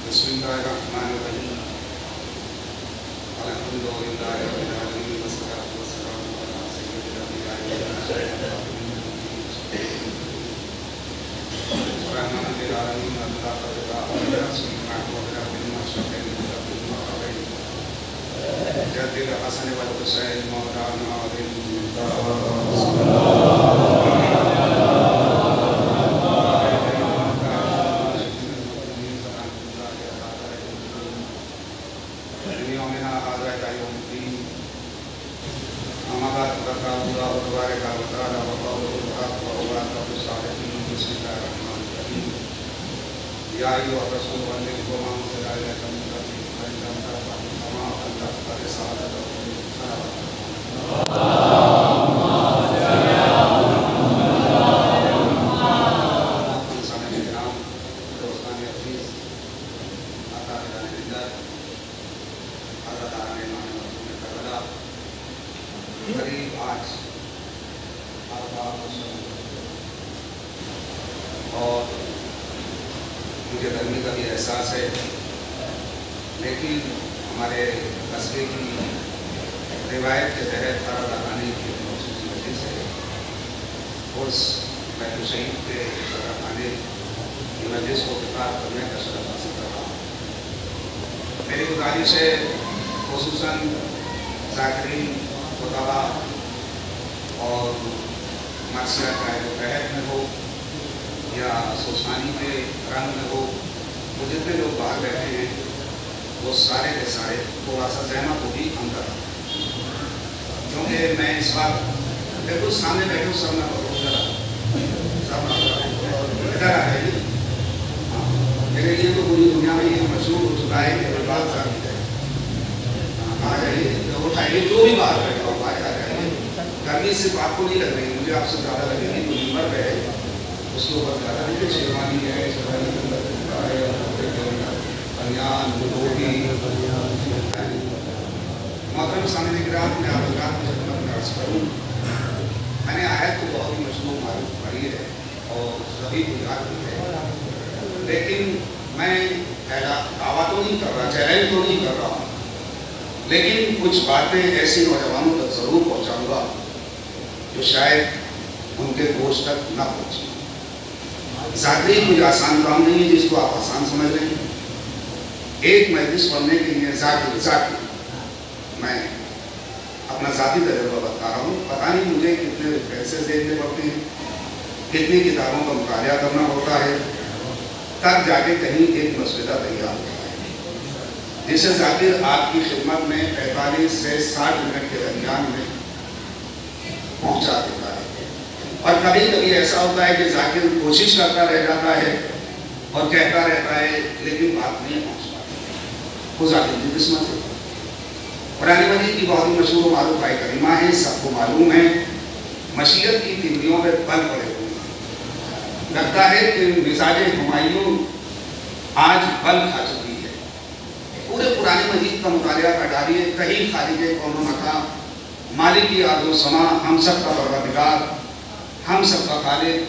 बिस्मिल्लाहिर्रहमानिर्रहीम। अल्हम्दुलिल्लाहि रब्बिल आलमीन वस्सलातु वस्सलामु अला सय्यिदिल अंबिया'i वल मुरसलीन रहमतुल लिल आलमीन अल्लाह तआला सुन्नत व बिल मुशफ़िन जद्दिल हसन वल हुसैन मौलाना अली और मुझे गर्मी का भी एहसास है, लेकिन हमारे कस्बे की रिवायत के तहत हर लगाने की मखसूस मजलिस है। उस महफिल शहीद के लगाने की मजलिस को इफ्तार करने का शरफ हासिल कर रहा हूँ। मेरी गुजारिश है खुसूसन ज़ाकिरीन खुतबा और मकसद चाहे वो तहत में हो या सोसानी में रंग में हो, वो जितने लोग बाहर बैठे हैं वो सारे के सारे थोड़ा सा सहमत हो भी अंदर, क्योंकि मैं इस बात बिल्कुल सामने बैठे हूँ। सब ना इधर आ रहे हैं, लेकिन ये तो पूरी दुनिया में ये मशहूर हो चुका है कि बात सारी है। आ जाइए, उठाइए, जो भी बात बैठा हो आ जाइए। गर्मी सिर्फ आपको नहीं लग रही, मुझे आपसे ज़्यादा लगेगी। तो नंबर पे है उसके ऊपर ज़्यादा नहीं, शेरवानी है, बनियान, धोती, मोहतरम सामने गिराम में आप अर्ज करूँ। मैंने आयत को बहुत ही मशहूर मालूम पढ़ी है और सभी को याद भी है, लेकिन मैं दावा तो नहीं कर रहा, चैलेंज तो नहीं कर रहा, लेकिन कुछ बातें ऐसी नौजवानों तक ज़रूर पहुँचाऊँगा जो शायद उनके गोश तक न पहुँचे। ज़ाकिरी कोई आसान काम नहीं है जिसको आप आसान समझ रहे हैं। एक मजलिस पढ़ने के लिए ज़ाकिर मैं अपना ज़ाती तजुर्बा बता रहा हूँ। पता नहीं मुझे कितने पैसे देखने पड़ते हैं, कितनी किताबों का मुतालिया करना होता है, तब जाके कहीं एक मसविदा तैयार होता है जिसे ज़ाकिर आपकी खिदमत में 45 से 60 मिनट के दरमियान में पहुँचा देता है। और कभी कभी ऐसा होता है कि ज़ाकिर कोशिश करता रह जाता है और कहता रहता है, लेकिन बात नहीं पहुँच पाती। वो ज़ाकिर की किस्मत है। कुरान मजीद की बहुत ही मशहूर मारूफ आयत करीमा है, सबको मालूम है, मशीयत की तिमलियों में बल पड़े हुए। लगता है कि मिजाज हुमायूं आज बल खा चुकी है। पूरे कुरान मजीद का मुतालिया कर डालिए, कहीं खालिक़े कौन मका, मालिकी अर्ज़ व समा, हम सब का परवरदिगार, हम सब का खालिक,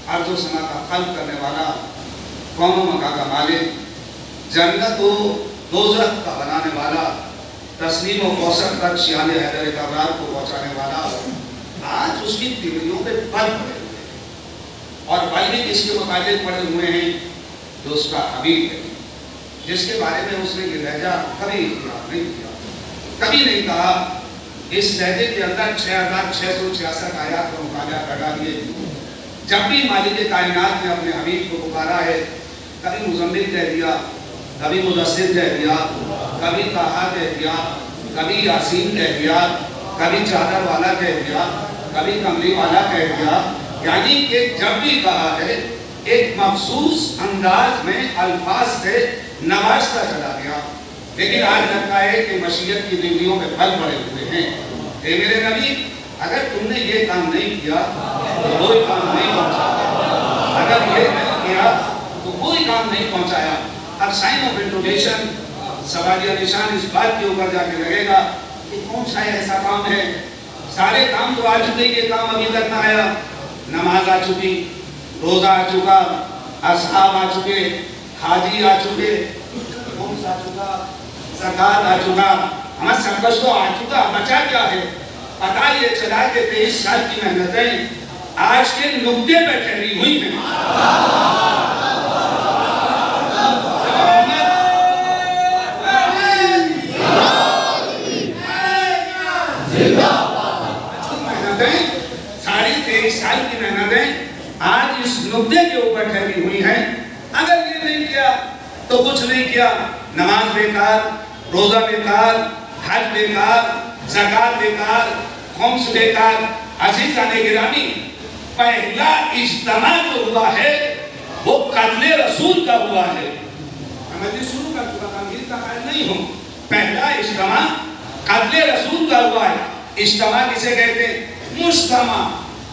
अर्ज़ व समा का खल्क़ करने वाला, कौन मका का मालिक, जन्नत व दोज़ख का बनाने वाला, तस्लीम व कौसर तक शियाने हैदर कब्रार को पहुँचाने वाला, आज उसकी तिमलियों पे बल पड़े हुए हैं। और बल भी किसके मुताबिक पड़े हुए हैं? जो उसका हबीब है, जिसके बारे में उसने ये लहजा कभी इख्तियार नहीं किया, कभी नहीं कहा। इस लहजे के अंदर 6666 आयात का मुताबिया कर डालिए। जब भी मालिक कायनात ने अपने हबीब को पुकारा है, कभी मुज़म्मिल कह दिया, कभी मुदस्सिर कह दिया, कभी ताहा कह दिया, कभी यासीन कह दिया, कभी चादर वाला कह दिया, कभी कमली वाला कह दिया। यानी कि जब भी कहा है एक मखसूस अंदाज में अल्फाज से नवाजता चला गया। लेकिन आज लगता है कि मशीयत की तिमलियों में बल पड़े हुए हैं। मेरे नबी, अगर तुमने ये काम नहीं किया तो कोई काम नहीं पहुंचाया, अगर ये नहीं किया तो कोई काम नहीं पहुंचाया। अब साइन ऑफ इंट्रोडक्शन सवालिया निशान इस बात के ऊपर जाके लगेगा कि कौन सा ऐसा काम है। सारे काम तो आ चुके, ये काम अभी तक ना आया। नमाज आ चुकी, रोजा आ चुका, असहाब आ चुके, हाजी आ चुके, खम्स आ चुका, ज़कात आ चुका, हमारा सब कुछ तो आ चुका, बचा क्या है? पता ये चला कि 23 साल की मेहनतें आज के नुक्ते पे ठहरी हुई हैं। सारी 23 साल की मेहनतें आज इस नुक्ते के ऊपर ठहरी हुई हैं। अगर ये नहीं किया तो कुछ नहीं किया, नमाज बेकार, रोजा बेकार, हज बेकार, ज़कात बेकार, खम्स बेकार। अज़ीज़ाने गिरामी, पहला इज्तिमा जो हुआ है वो क़त्ल रसूल का हुआ है। मैं शुरू कर चुका था, मेरी तकायद नहीं हूँ। पहला इज्तिमा क़त्ल रसूल का हुआ है। इज्तिमा किसे कहते हैं? मुज्तमा,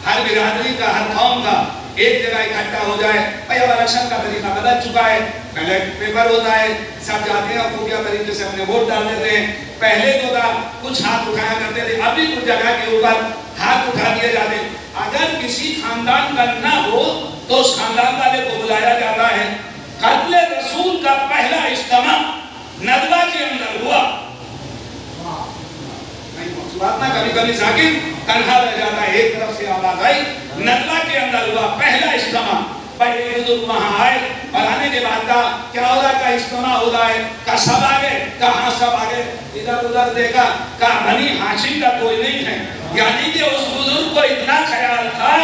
हर बिरादरी का, हर कौम का एक जगह इकट्ठा हो जाए। भाई अब इलेक्शन का तरीका बदल चुका है, पहले पेपर होता है, सब जाते हैं खुफिया तरीके से अपने वोट डाल देते हैं। पहले तो था कुछ हाथ उठाया करते थे, अभी कुछ जगह के ऊपर हाथ उठा दिए जाते। अगर किसी खानदान का ना हो तो उस खानदान वाले को बुलाया जाता है। क़त्ल रसूल का पहला इज्तिमा नदवा के अंदर हुआ। बात ना कभी कभी जाकिर तन्हा रह जाता है, एक तरफ से आवाज आई, नदवा के अंदर हुआ पहला इज्तिमा। पहले बुजुर्ग वहां आए और आने के बाद का क्या हो रहा, का इज्तिमा हो रहा है, का सब आगे, कहाँ सब आगे, इधर उधर देखा, का बनी हाशिम का कोई नहीं है। यानी कि उस बुजुर्ग को इतना ख्याल था,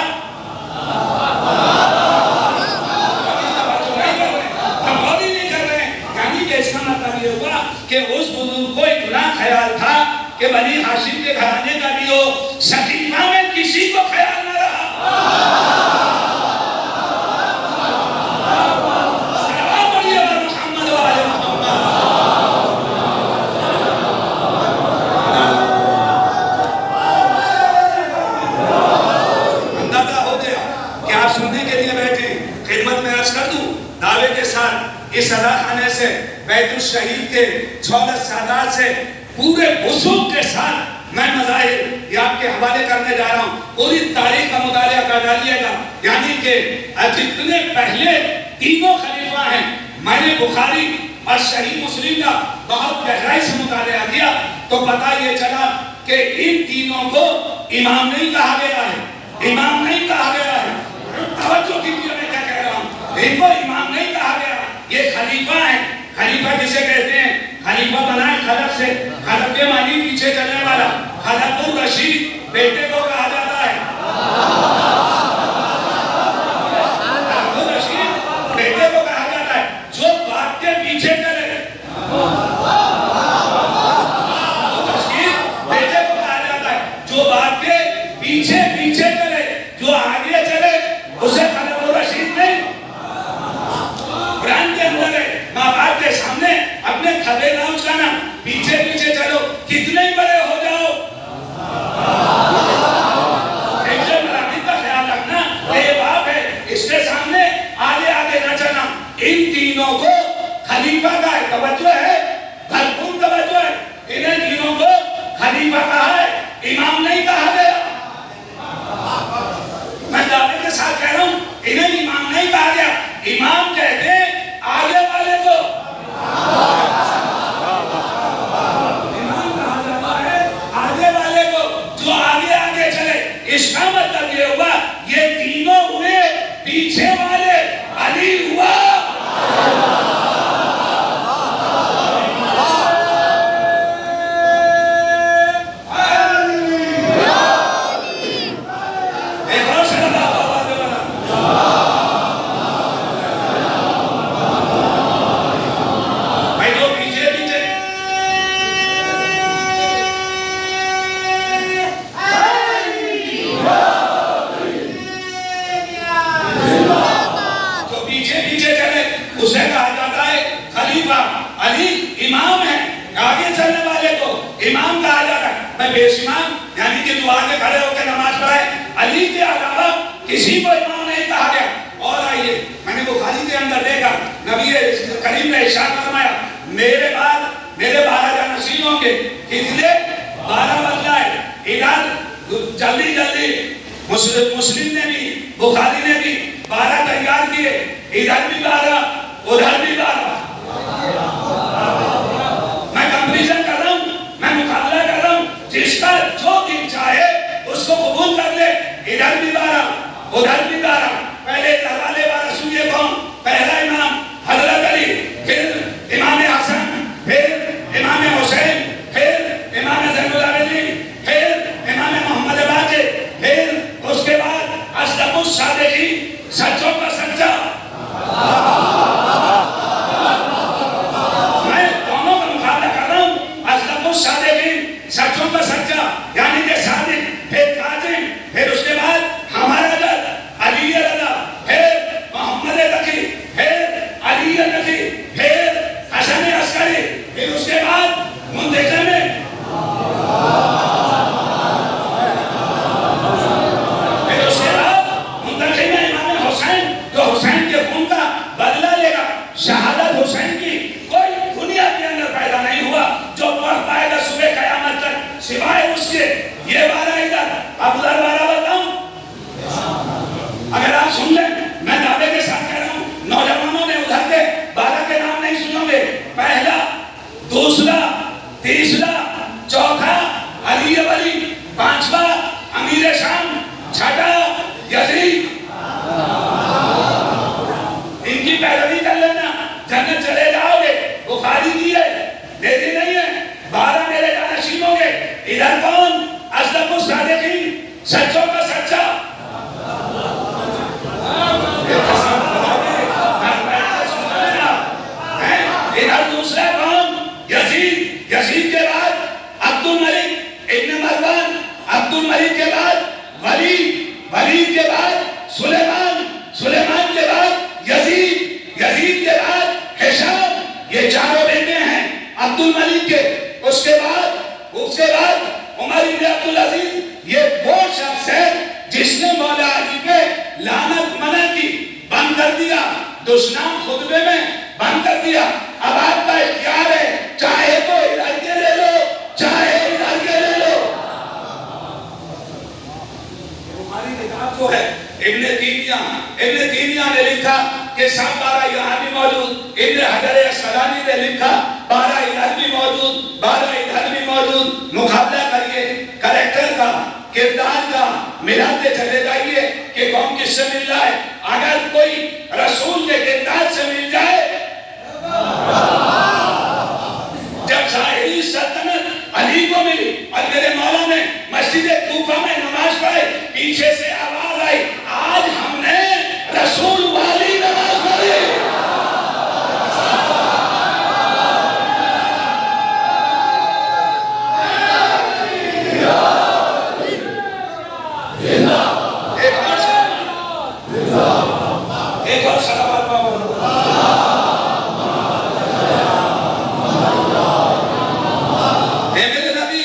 इसका मतलब ये हुआ कि उस बुजुर्ग को इतना ख्याल था कि बनी हाशिम के घराने का भी हो, सकीफा में किसी को ख्याल न रहा। अंदाजा हो गया कि आप सुनने के लिए बैठे। खिदमत में अर्ज कर दूं दावे के साथ, इस अदा खाने से, बैतुल शहीद के 14 सादात से, पूरे वसूल के साथ मैं मज़ाहिर ये आपके हवाले करने जा रहा हूँ। पूरी तारीख का मुताला कर डालिएगा। यानी कि जितने पहले तीनों खलीफा हैं, मैंने बुखारी और सही मुस्लिम का बहुत गहराई से मुताला किया तो पता ये चला कि इन तीनों को इमाम नहीं कहा गया है, इमाम नहीं कहा गया है। तवज्जो कीजिए मैं क्या कह रहा हूँ, इनको इमाम नहीं कहा गया, ये खलीफा है। खलीफा किसे कहते हैं? खलीफा बना है खलफ से, खलफ के मानी पीछे चलने वाला। खलफुर रशीद बेटे को कहा जाता है, खलफुर रशीद बेटे को कहा जाता है, जो बाप के पीछे चले। बेटे को कहा जाता है जो बाप के पीछे पीछे चले, जो आगे चले उसे खलफुर रशीद नहीं। कुरान के अंदर है, माँ बाप के सामने अपने खबे ना उचकाना, पीछे पीछे चलो, कितने ही बड़े हो जाओ। का ख्याल रखना, ये बाप है, इसके सामने आगे आगे न चलना। इन तीनों को खलीफा का है, तवज्जो है, भरपूर तवज्जो है। इन्हें तीनों को खलीफा कहा है, इमाम नहीं कहा गया। मैं दावे के साथ कह रहा हूँ, इन्हें इमाम नहीं कहा गया। इमाम कहते आगे वाले को, इमाम कहा जाता है आगे वाले को, जो आगे आगे चले। इसका मतलब ये हुआ ये तीनों हुए, पीछे वाले अली हुआ। उसे कहा जाता है खलीफा। अली इमाम है, आगे चलने वाले को इमाम कहा जाता है। मैं बेशुमार यानी कि जो आगे खड़े होकर नमाज पढ़ाए, अली के अलावा किसी को इमाम नहीं कहा गया। और आइए, मैंने बुखारी के अंदर देखा, नबी करीम ने इरशाद फरमाया, मेरे बाद मेरे 12 जानशीन होंगे। कितने? 12 बदलाए। इधर जल्दी जल्दी मुस्लिम ने भी, बुखारी ने भी 12 तैयार किए, इधर भी 12, उधर भी 12। ये चारों बेटे हैं अब्दुल मलिक के। उसके बाद उमर इब्न अब्दुल अजीज, ये वो शख्स है जिसने मौला अली पे लानत मना की, बंद कर दिया, दुश्मन खुतबे में बंद कर दिया। अब आपका इख्तियार है, चाहे तो इधर के ले लो, चाहे इधर के ले लो। हमारी किताब जो है इब्न तीनिया ने लिखा कि सब 12 यहाँ भी मौजूद। इब्न हजर अस्कलानी ने लिखा 12 इधर भी मौजूद, 12 इधर भी मौजूद। मुकाबला करिए कैरेक्टर का, किरदार का, मिलाते चले जाइए कि कौन किससे मिल रहा है। अगर कोई रसूल के किरदार से मिल जाए, जब ज़ाहिरी सल्तनत अली को मिली और मेरे मौला ने मस्जिद कूफा में नमाज पढ़ी, पीछे से आवाज आई, आज हमने रसूल वाली नमाज पढ़ी। एक और सलावत मेरे नबी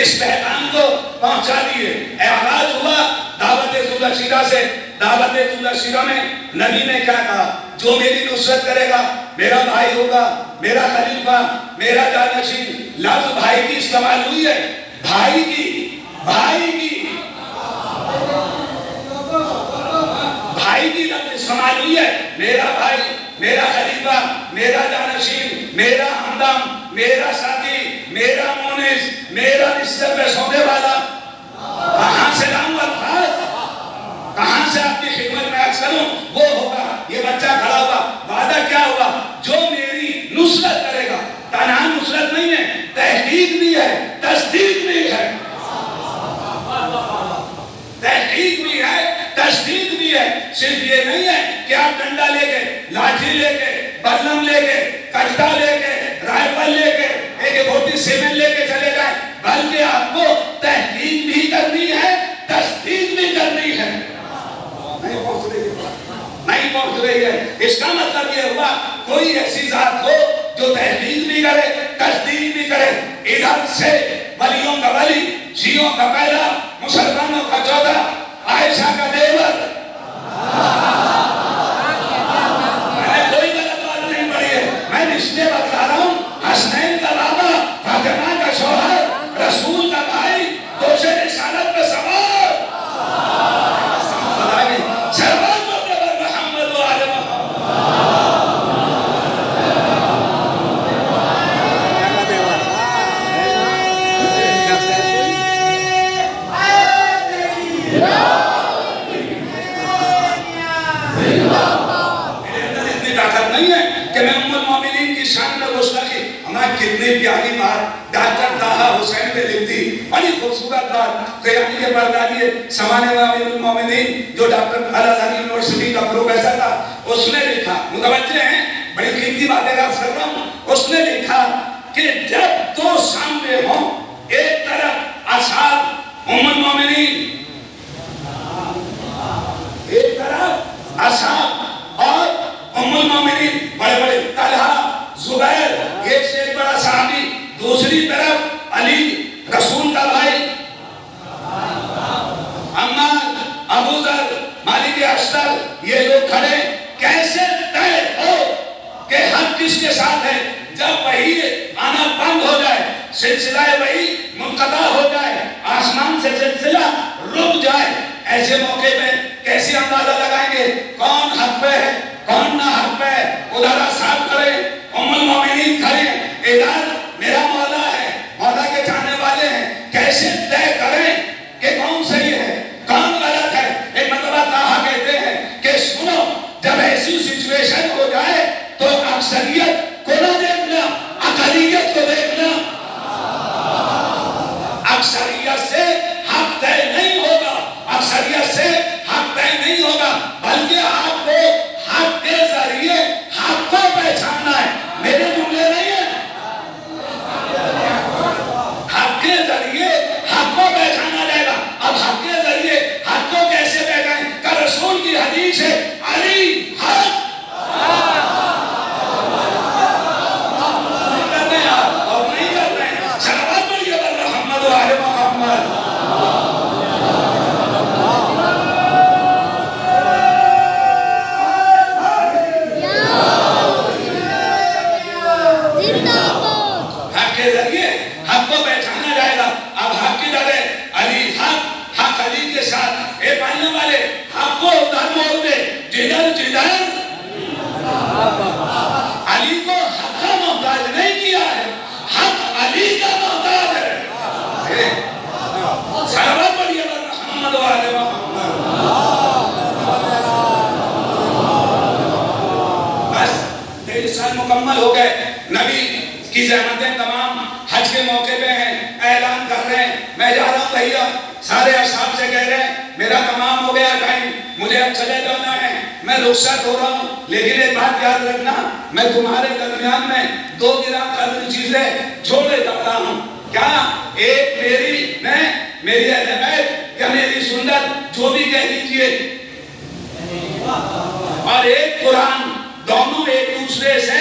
इस पैगाम को पहुंचा दिए। आगाज हुआ दावत शीरा से। दावत शीरा में नबी ने क्या कहा, जो मेरी नुसरत करेगा मेरा भाई होगा, मेरा खलीफा, मेरा जानशीन। लफ्ज भाई की इस्तेमाल हुई है, भाई की लफ्ज इस्तेमाल हुई है। मेरा भाई, मेरा खलीफा, मेरा जानशीन, मेरा हमदम, मेरा साथी, मेरा मोनिस, मेरा रिश्ते पे सोने वाला। कहां से लाऊं अल्फाज, कहां से आपकी खिदमत में अर्ज करूं? वो होगा, ये बच्चा खड़ा हुआ, वादा क्या हुआ, जो मेरी नुसरत करेगा। तन्हा नुसरत नहीं है, तहकीक भी है, तस्दीक भी है, तहकीक भी है, तस्दीक भी है। सिर्फ ये नहीं है कि आप डंडा लेके, लाठी लेके, बल्लम लेके, कट्टा लेके, राइफल लेके, AK-47 लेके चले जाए, बल्कि आपको तहकीक भी करनी है, तस्दीक भी करनी है। नहीं पहुंच रही है। इसका मतलब ये हुआ, कोई ऐसी जात हो जो तहकीक भी करे, तस्दीक भी करे। इधर से वलियों का वली, शियों का पहला, मुसलमानों का 14, आयशा का देवर। मैंने कोई गलत बात नहीं पढ़ी है, मैं रिश्ते बता रहा हूँ। हसनैन का बाबा, फातिमा का शौहर, रसूल का भाई, दोषे रिसालत पे सवार। कितनी प्यारी बात डॉक्टर ताहा हुसैन ने लिख दी, बड़ी खूबसूरत बात। कयानी के बगदादी समाने अमीरुल मोमिनीन जो डॉक्टर अल-अज़हर यूनिवर्सिटी का प्रोफेसर था, उसने लिखा, मुतवज्जे हैं, बड़ी कीमती बातें कर रहा हूं। उसने लिखा कि जब दो सामने हो, एक तरफ असहाब उम्मुल मोमिनीन, एक तरफ असहाब और उम्मुल मोमिनीन, बड़े बड़े तलहा, जुबैर, एक से एक बड़ा सहाबी, दूसरी तरफ अली रसूल का भाई, अम्मार, अबू ज़र, मालिक अश्तर, ये लोग खड़े। कैसे तय हो कि हक किसके साथ है? जब वही आना बंद हो जाए, सिलसिला वही मुनक़ता हो जाए, आसमान से सिलसिला रुक जाए, ऐसे मौके में कैसे अंदाजा लगाएंगे कौन हक पे है, कौन ना हक पे है? उधर साहब खड़े, उम्मुल मोमिनीन खड़े, इधर मेरा मौला है, मौला के चाहने वाले हैं। कैसे तय करें कि कौन सही है, कौन गलत है? एक मतलब कहा कहते हैं कि सुनो, जब ऐसी सिचुएशन हो जाए तो अक्सरियत को ना देखना, अक़लियत को देखना। अक्सरियत से हक तय नहीं होगा, अक्सरियत से हक तय नहीं होगा, बल्कि आपको हक के जरिए हक को पहचानना है। मेरे जुमले नहीं है, हक के जरिए हक को पहचाना जाएगा। अब हक के जरिए हक को कैसे पहचाने? का रसूल की हदीस है, अली हक, दर अली को हक का मोहताज नहीं किया है, हक अली का मोहताज है। सलावत पढ़िए मोहम्मद वाले मोहम्मद। बस 23 साल मुकम्मल हो गए, नबी की ज़हमतें तमाम हज के मौके पे हैं, ऐलान कर रहे हैं मैं जा रहा हूँ भैया, सारे असहाब से कह रहे हैं मेरा तमाम हो गया टाइम, मुझे अब चले जाना है, मैं रुखसत हो रहा हूँ, लेकिन एक बात याद रखना, मैं तुम्हारे दरमियान में 2 गिरा कदर चीजें छोड़े जा रहा हूँ। क्या? एक मेरी अहमियत या मेरी सुन्नत, जो भी कह लीजिए, और एक कुरान, दोनों एक दूसरे से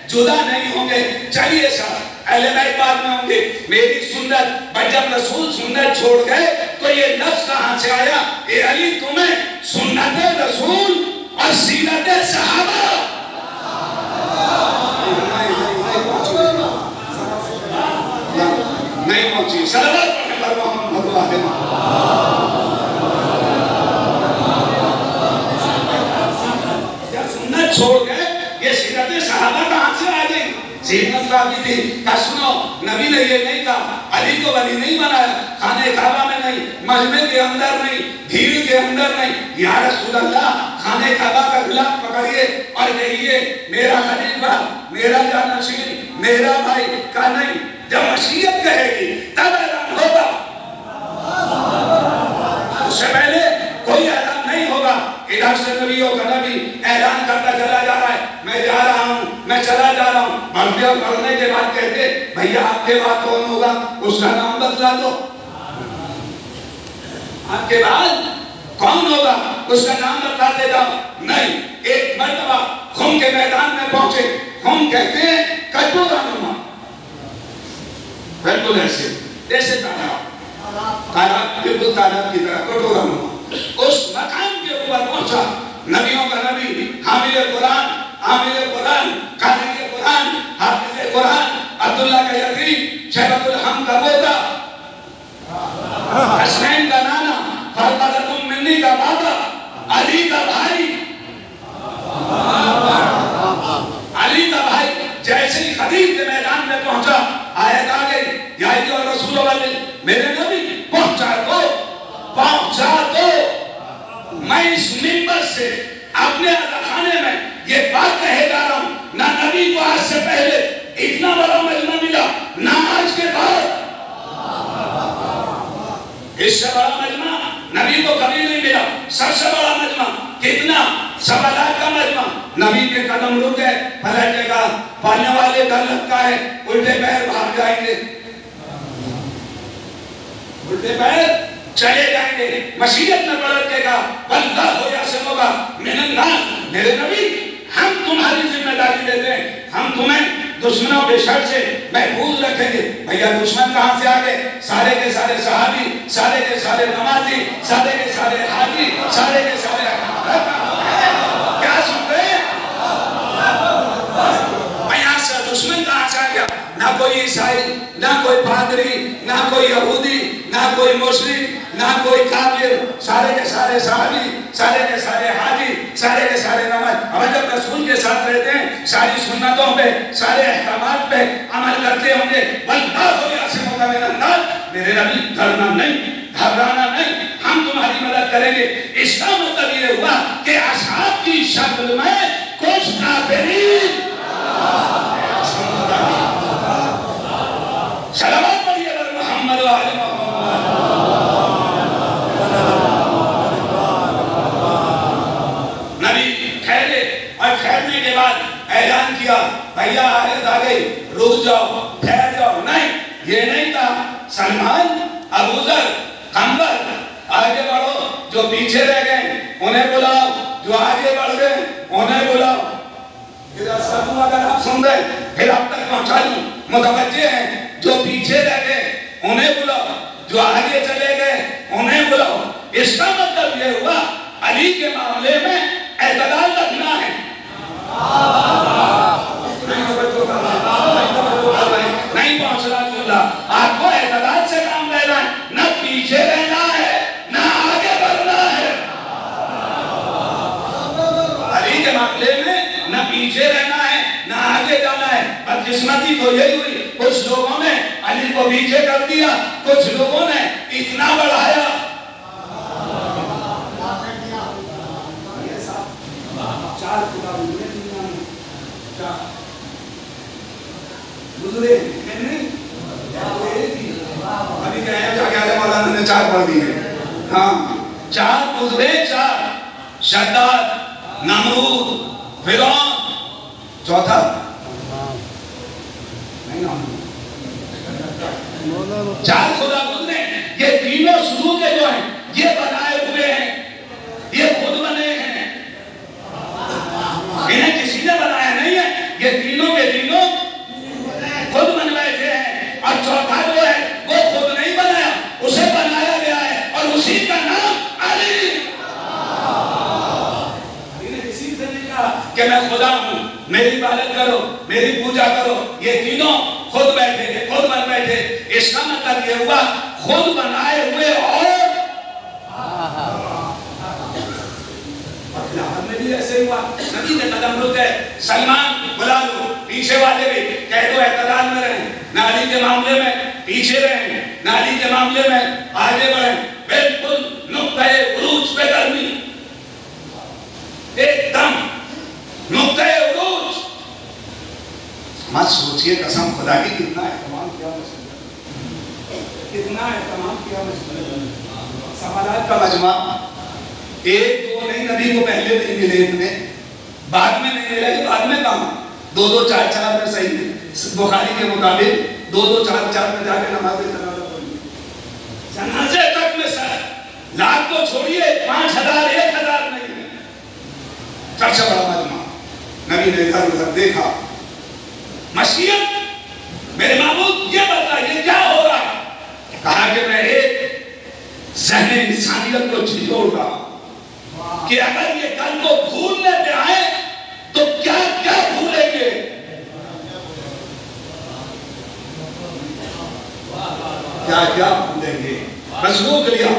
जुदा नहीं होंगे। चलिए साहब, अहले बैत बाद में होंगे, मेरी सुन्नत, पर जब रसूल सुन्नत छोड़ गए तो ये लफ्ज कहां से आया? ए अली तुम्हें सुन्नत रसूल और सीरत सहाबा नहीं पहुंची। सल्लल्लाहु अलैहि वसल्लम जब सुन्नत छोड़ गए, ये सीरत सहाबा कहां से आ गई? सीरत लागी थी का सुनो, नबी ने ये नहीं कहा अली को वली नहीं बनाया, खाने काबा में नहीं, मजमे के अंदर नहीं, भीड़ के अंदर नहीं, या रसूल अल्लाह खाने काबा का गुलाब पकड़िए और कहिए मेरा खलीफा, मेरा जानशीन, मेरा भाई का नहीं। जब मशीयत कहेगी तब ऐलान होगा, उससे पहले कोई ऐलान नहीं होगा। इधर से नबियों का नबी ऐलान करता चला जा रहा है मैं जा रहा हूँ, मैं चला जा रहा हूँ, बढ़ने के बाद कहते भैया आपके बाद कौन होगा? उसका नाम बतला दो। आपके बाद कौन होगा? उसका नाम बतलाते जाओ। नहीं, एक मर्तबा खुम के मैदान में पहुंचे, खुम कहते हैं कटोरा नुमा, बिल्कुल ऐसे तालाब बिल्कुल तालाब की तरह कटोरा नुमा। उस मकाम के ऊपर पहुंचा नबियों का नबी, हामिल कुरान, कारी के कुरान, हाफिज कुरान, अब्दुल्ला का यतीम, शैबतुल हम का पोता, हसनैन का नाना, फातिमा मिन्नी का बाबा, अली का भाई, जैसे ही खदीज के मैदान में पहुंचा, आयत आ गई या रसूल वाले मेरे नबी पहुंचा दो। मैं इस मिंबर से अपने खाने में ये बात कहे जा रहा हूं, ना नबी को आज से पहले इतना बड़ा मजमा मिला, ना आज के बाद इससे बड़ा मजमा नबी को कभी नहीं मिला। सबसे बड़ा मजमा कितना? 1.25 लाख का मजमा। नबी के कदम रुक गए, पलटेगा, पालने वाले डर लगता है उल्टे पैर भाग जाएंगे, उल्टे पैर चले जाएंगे, मसीहत में पलटेगा, बंदा हो या होगा मेरे नबी हम तुम्हारी जिम्मेदारी देते हैं, हम तुम्हें दुश्मनों के शर से महफूज रखेंगे। भैया दुश्मन कहां से आ गए? सारे के सारे सहाबी, सारे के सारे नमाजी, सारे के सारे हाजी, सारे के सारे क्या सुन रहे हैं? यहाँ से दुश्मन कहां से आ गया? ना कोई ईसाई, ना कोई पादरी, ना कोई यहूदी, ना कोई मुस्लिम, ना कोई काफिर, सारे के सारे सहाबी, सारे के सारे हाजी, सारे के सारे नमाज। अब जब रसूल के साथ रहते हैं, सारी सुन्नतों पे, सारे अहकामात पे अमल करते होंगे, मेरे नबी डरना नहीं, घबराना नहीं, हम तुम्हारी मदद करेंगे। इसका मतलब ये हुआ कि असहाब की शक्ल में कुछ काफिरीन सलावत पढ़िए मोहम्मद वाले मोहम्मद। नबी ठहरे और ठहरने के बाद ऐलान किया भैया आयत आ गई, रुक जाओ, ठहर जाओ। नहीं, ये नहीं कहा सलमान, अबू ज़र, कंबर आगे बढ़ो, जो पीछे रह गए उन्हें बुलाओ, जो आगे बढ़ गए उन्हें बुलाओ। अगर आप सुन रहे फिर आप तक पहुंचा दूं, मुतवज्जे हैं, जो पीछे रह गए उन्हें बुलाओ, जो आगे चले गए उन्हें बुलाओ। इसका मतलब यह हुआ अली के मामले में एतदाल रखना है। नहीं पहुंच रहा, आपको एतदाल से काम लेना है, न पीछे रहना है, न आगे बढ़ना है। अली के बदकिस्मती तो यही हुई, कुछ लोगों ने अली को पीछे कर दिया, कुछ लोगों ने इतना बढ़ाया। चार खुदा गुजरे दुनिया में, गुजरे नहीं, अभी क्या मौलाना ने चार पढ़ दिए। हाँ, चार गुजरे, चार शद्दाद, नमरूद, फिरौन, चौथा नहीं नाम, चार खुदा गुजरे। ये तीनों शुरू के जो हैं ये बनाए हुए हैं, ये खुद बने हैं, इन्हें किसी ने बनाया नहीं है, ये तीनों के तीनों खुद बन बैठे हैं। और चौथा जो है वो खुद नहीं बनाया, उसे बनाया गया है और उसी का नाम अली। इन्हें किसी से नहीं कहा कि मैं खुदा हूं, मेरी इबादत करो, मेरी पूजा करो। ये तीनों खुद बैठे थे, खुद बन बैठे। इसका मतलब ये हुआ खुद बनाए हुए। और में भी ऐसे हुआ, नबी ने कदम रुके, सलमान बुला लो, पीछे वाले भी कह दो एतदाल में रहें, नाली के मामले में पीछे रहें, नाली के मामले में आगे बढ़ें, बिल्कुल नुक्ते उरूज पे गर्मी, एकदम नुक्ते उरूज। मत सोचिए, कसम खुदा की कितना एहतमाम किया, कितना एहतमाम किया। सवालात का मजमा, एक दो नहीं, नबी को पहले नहीं मिले, इतने बाद में नहीं मिले, बाद में कहा दो दो चार चार में सही है। बुखारी के मुताबिक दो दो चार चार में जाके नमाज जनाजे तक में सर लाख तो छोड़िए, 5000 1000 नहीं है। सबसे बड़ा मजमा, नबी ने इधर उधर देखा, मशीयत मेरे मामूद ये बता ये क्या हो रहा। कहा कि मैं एक ज़हन इंसानियत को झिझोड़ रहा कि अगर ये कल को भूलने पे आए तो क्या क्या भूलेंगे। क्या क्या भूलेंगे, बस रोक लिया।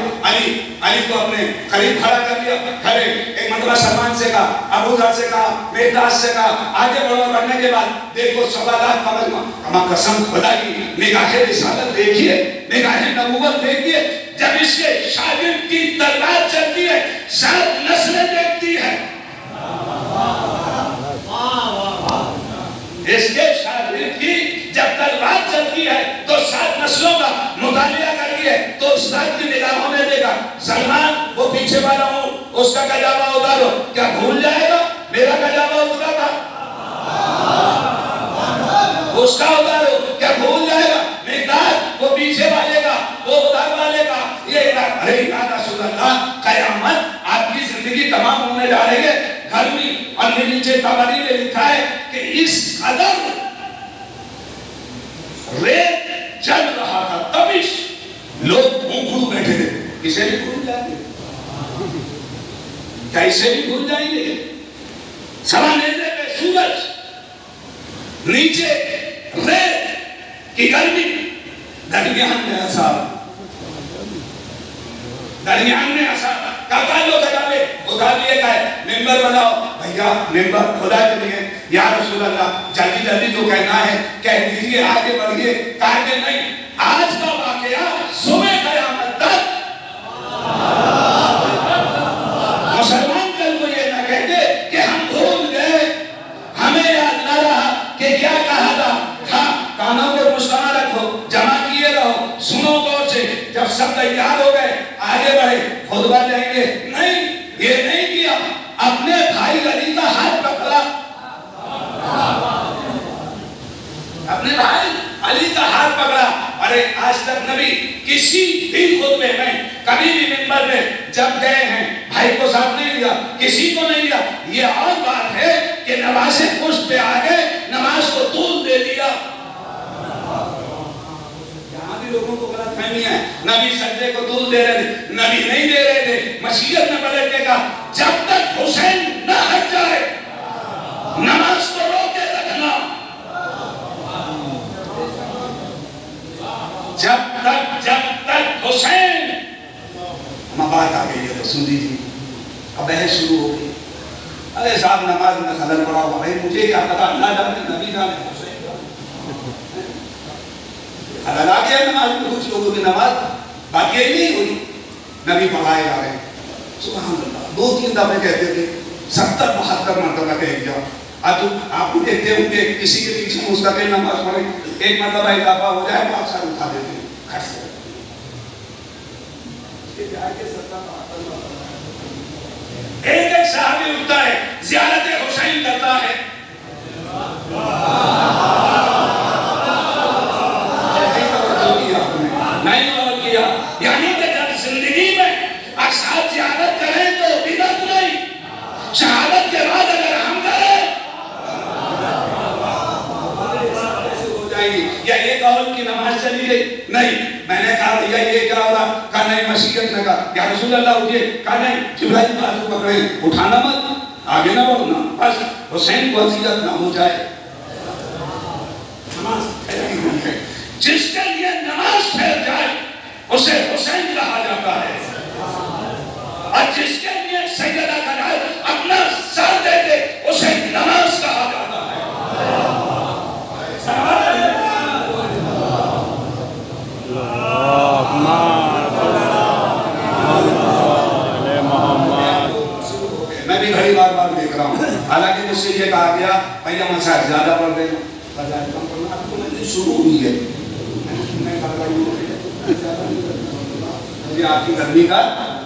अली को अपने करीब खड़ा कर लिया, खड़े एक मतलब सलमान से कहा, अबू जर से कहा, मेहताज से कहा, आगे बढ़ो। बढ़ने के बाद देखो सवालात का मजमा, कसम खुदा की, निगाहे रिसालत देखिए, निगाहे नबूवत देखिए। जब इसके शागिर्द की तलवार चलती है, 7 नस्लें देखती है। इसके शागिर्द की जब तलवार चलती है तो 7 नस्लों का मुतालिया करती है। तो उस्ताद की निगाहों में देखा, सलमान वो पीछे वाला हूं, उसका कजावा उतारो, क्या भूल जाएगा मेरा कजावा उतरा था, उसका उतारो, क्या भूल जाएगा। मेहताज वो पीछे वाले का, वो उधर वाले का, ये अरे कयामत आपकी जिंदगी तमाम होने जा रही है। गर्मी और नीचे तबारी में लिखा है कि इस कदर रेत चल रहा था, तबिश लोग भूखू बैठे थे। इसे भी भूल जाएंगे, क्या इसे भी भूल जाएंगे। सवा नेज़े पे सूरज, नीचे रेत की गर्मी, दरमियान में असाब, दरमियान में असाब। काका लोग कटावे उठा लिए, कहे मेंबर बनाओ भैया, मेंबर खुदा के लिए, या रसूल अल्लाह जल्दी जल्दी जो कहना है कह दीजिए, आगे बढ़िए। कहा कि नहीं, आज का वाकया सुबह कयामत तक मुसलमान कल को ये ना कह दे कि हम भूल गए, हमें याद ना रहा कि क्या कहा था। कानों को मुस्तना रखो, जमा किए रहो, सुनो गौर से। जब सब तैयार हो गए, आगे बढ़े, खुतबा देंगे, नहीं ये नहीं किया। अपने भाई अली का हाथ पकड़ा, अपने भाई अली का हाथ पकड़ा। अरे आज तक नबी किसी भी खुतबे में, कभी भी मिंबर में जब गए हैं, भाई को साथ नहीं लिया, किसी को नहीं लिया। ये और बात है कि नमाज़े पुष्ट पे आ गए, नमाज को तूल दे दिया। यहाँ भी लोगों को गलतफहमी है, नबी सजदे को तूल दे रहे थे, नबी नहीं दे रहे थे। मसीहत में पलटने का, जब तक हुसैन न हट जाए नमाज को रोके रखना, जब तक हुसैन। बात आ गई है तो सुन लीजिए, अब बहस शुरू हो गई। अरे साहब नमाज में खलल पड़ा हुआ, भाई मुझे क्या पता, अल्लाह जाने नबी जाने, हुसैन नमाज में कुछ लोगों की नमाज बाकी नहीं हुई, नबी पढ़ाए जा रहे हैं। सुभान अल्लाह, 2-3 दफे कहते थे, 70-72 मरतबा कह दिया। अब आप भी देखते होंगे किसी के पीछे मुस्तकिल नमाज पढ़े, एक मरतबा इजाफा हो जाए, बात सारे उठा देते हैं, खट से एक साहबी उठता है, ज़ियारत हुसैन करता है, नहीं और किया। यानी कि जब जिंदगी में अक्सर ज़ियारत करें तो बिदअत नहीं, शहादत के बाद अगर हम करें हो जाएगी। या एक औरत की नमाज चली गई, नहीं, मैंने कहा भैया ये क्या हो रहा, कहा नहीं मसीहत ने कहा या रसूल अल्लाह उठिए, कहा नहीं जिब्राइल बाजू पकड़े, उठाना मत, आगे ना बढ़ना, बस हुसैन को अज़ियत ना हो जाए। नमाज है, जिसके लिए नमाज फैल जाए उसे हुसैन कहा जाता है, और जिसके लिए सैयदा का अपना सर दे दे उसे नमाज कहा जाता है। मैं भी घड़ी बार बार देख रहा हूँ, हालांकि मुझसे ये कहा गया भैया मसाज ज्यादा पढ़ रहे हो, शुरू हुई है आपकी गर्मी का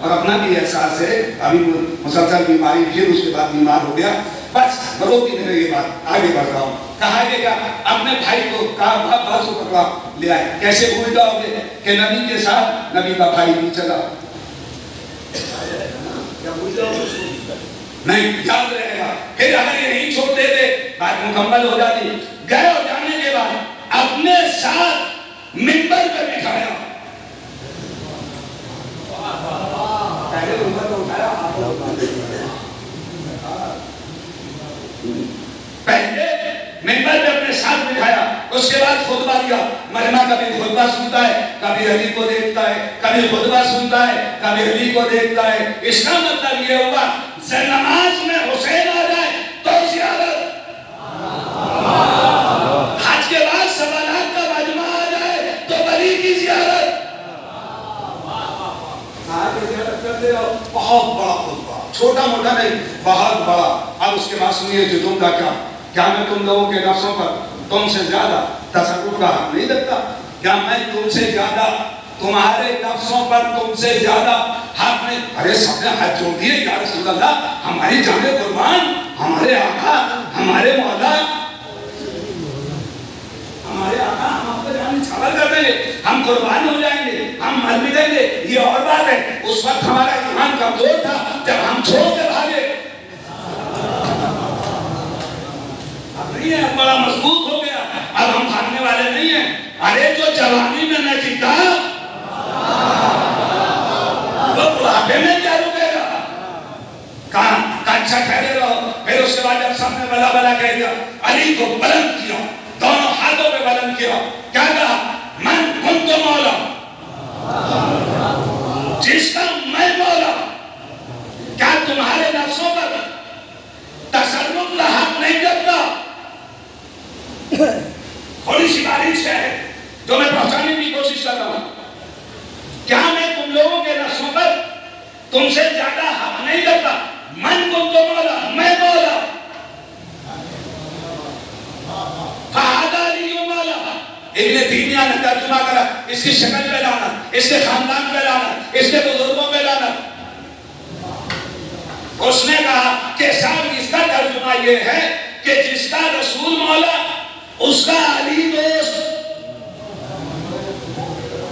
और अपना भी एहसास है, अभी मुसलसल बीमारी फिर उसके बाद बीमार हो गया, बस बरोती मेरे ये बात आगे बढ़ रहा हूँ। कहा गया अपने भाई को कहा बाजू पकड़ा ले आए, कैसे भूल जाओगे कि नबी के साथ नबी का भाई भी चला, नहीं याद रहेगा। फिर अगर ये नहीं छोड़ देते बात मुकम्मल हो जाती। गए हो जाने के बाद अपने साथ मिंबर पे बिठाया, पहले मिंबर पे उठाया, पहले मिंबर पे अपने साथ बिठाया, उसके बाद खुतबा दिया। मरना कभी खुतबा सुनता है, कभी अली को देखता है, कभी खुतबा सुनता है, कभी अली को देखता है। इसका मतलब ये हुआ नमाज में हुसैन आ जाए तो ज़ियारत, हज के बाद सवालात का मजमा आ जाए तो वली की ज़ियारत। बहुत बड़ा खुतबा, छोटा मोटा नहीं, बहुत बड़ा। अब उसके बाद सुनिए जुदूम का क्या मैं तुम लोगों के नफ्सों पर तुमसे ज्यादा तसर्रुफ का हक नहीं रखता? क्या मैं तुमसे ज्यादा तुम्हारे नफ्सों पर तुमसे ज्यादा हक नहीं? अरे सबने हाथ जोड़ दिए, या रसूल अल्लाह हमारी जाने कुर्बान, हमारे आका, हमारे मौला, हमारे आका, हम आपको जान छावल कर देंगे, हम कुर्बान हो जाएंगे, हम मर भी देंगे, ये और बात है। उस वक्त हमारा ईमान कमजोर था जब हम छोड़ के भागे, अब नहीं है, बड़ा मजबूत हो गया, अब हम भागने वाले नहीं हैं। अरे जो जवानी में न जीता वो बुढ़ापे में क्या रुकेगा? कहा अच्छा ठहरे रहो। फिर उसके बाद जब सबने बला बला कह दिया, अली को बुलंद किया, दोनों हाथों पे बुलंद किया, क्या कहा? मन कुंतु मौला, जिसका मैं मौला, क्या तुम्हारे नफ्सों पर तसल्लुत का हक नहीं रखता? थोड़ी सी बारिश है जो मैं पहुंचाने की कोशिश कर रहा हूं। क्या मैं तुम लोगों के नफ्सों पर तुमसे ज्यादा हक नहीं रखता? मन कुंतु मौला, मैं मौला, इब्ने तैमिया ने तर्जुमा करा, इसकी शक्ल पे लाना, इसके खानदान पे लाना, इसके बुजुर्गों पे लाना। उसने कहा कि साहब इसका तर्जुमा ये है कि जिसका रसूल मौला उसका अली दोस्त।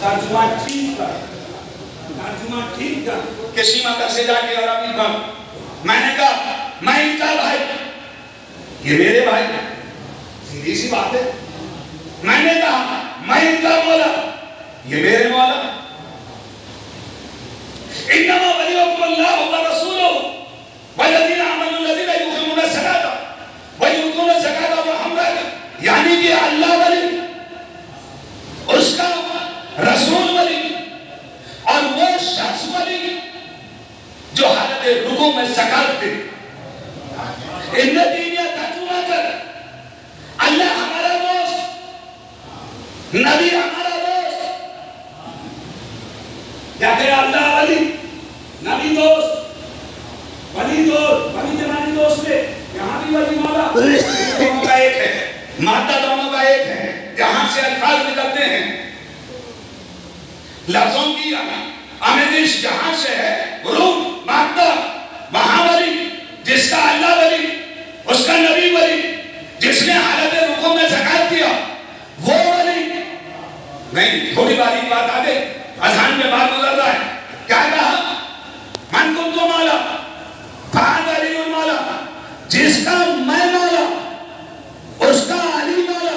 तर्जुमा ठीक कर, तर्जुमा ठीक कर। किसी मदरसे जाके अरबी पढ़। मैंने कहा मैं इनका भाई, ये मेरे भाई, सीधी सी बात है। मैंने कहा मैं इनका मौला, ये मेरे मौला। इन्नमा वलियुल्लाह व रसूलुहु वल्लज़ीना आमनु लज़ीना युक़ीमूना ज़काता व यु'तूना ज़काता व हमदान, यानी कि अल्लाह वली, उसका रसूल वली और वो शख्स वली जो हालत रुकू में ज़कात दे। इन्ने दीनिया तर्जुमा कर, अल्लाह हमारा दोस्त, नबी हमारा दोस्त, से अल्फाज निकलते हैं, लफ्जों की आमेजिश जहां से है, रूह मादा वहां वली, जिसका अल्लाह वली, उसका नबी वली, जिसने हालत रुकू में ज़कात दिया वो वली नहीं। थोड़ी बारीक बात आ गई, अज़ान में बात गुजर रहा है, क्या कहा? मन कुम तो मौला फाद अली मौला, जिसका मैं मौला उसका अली मौला।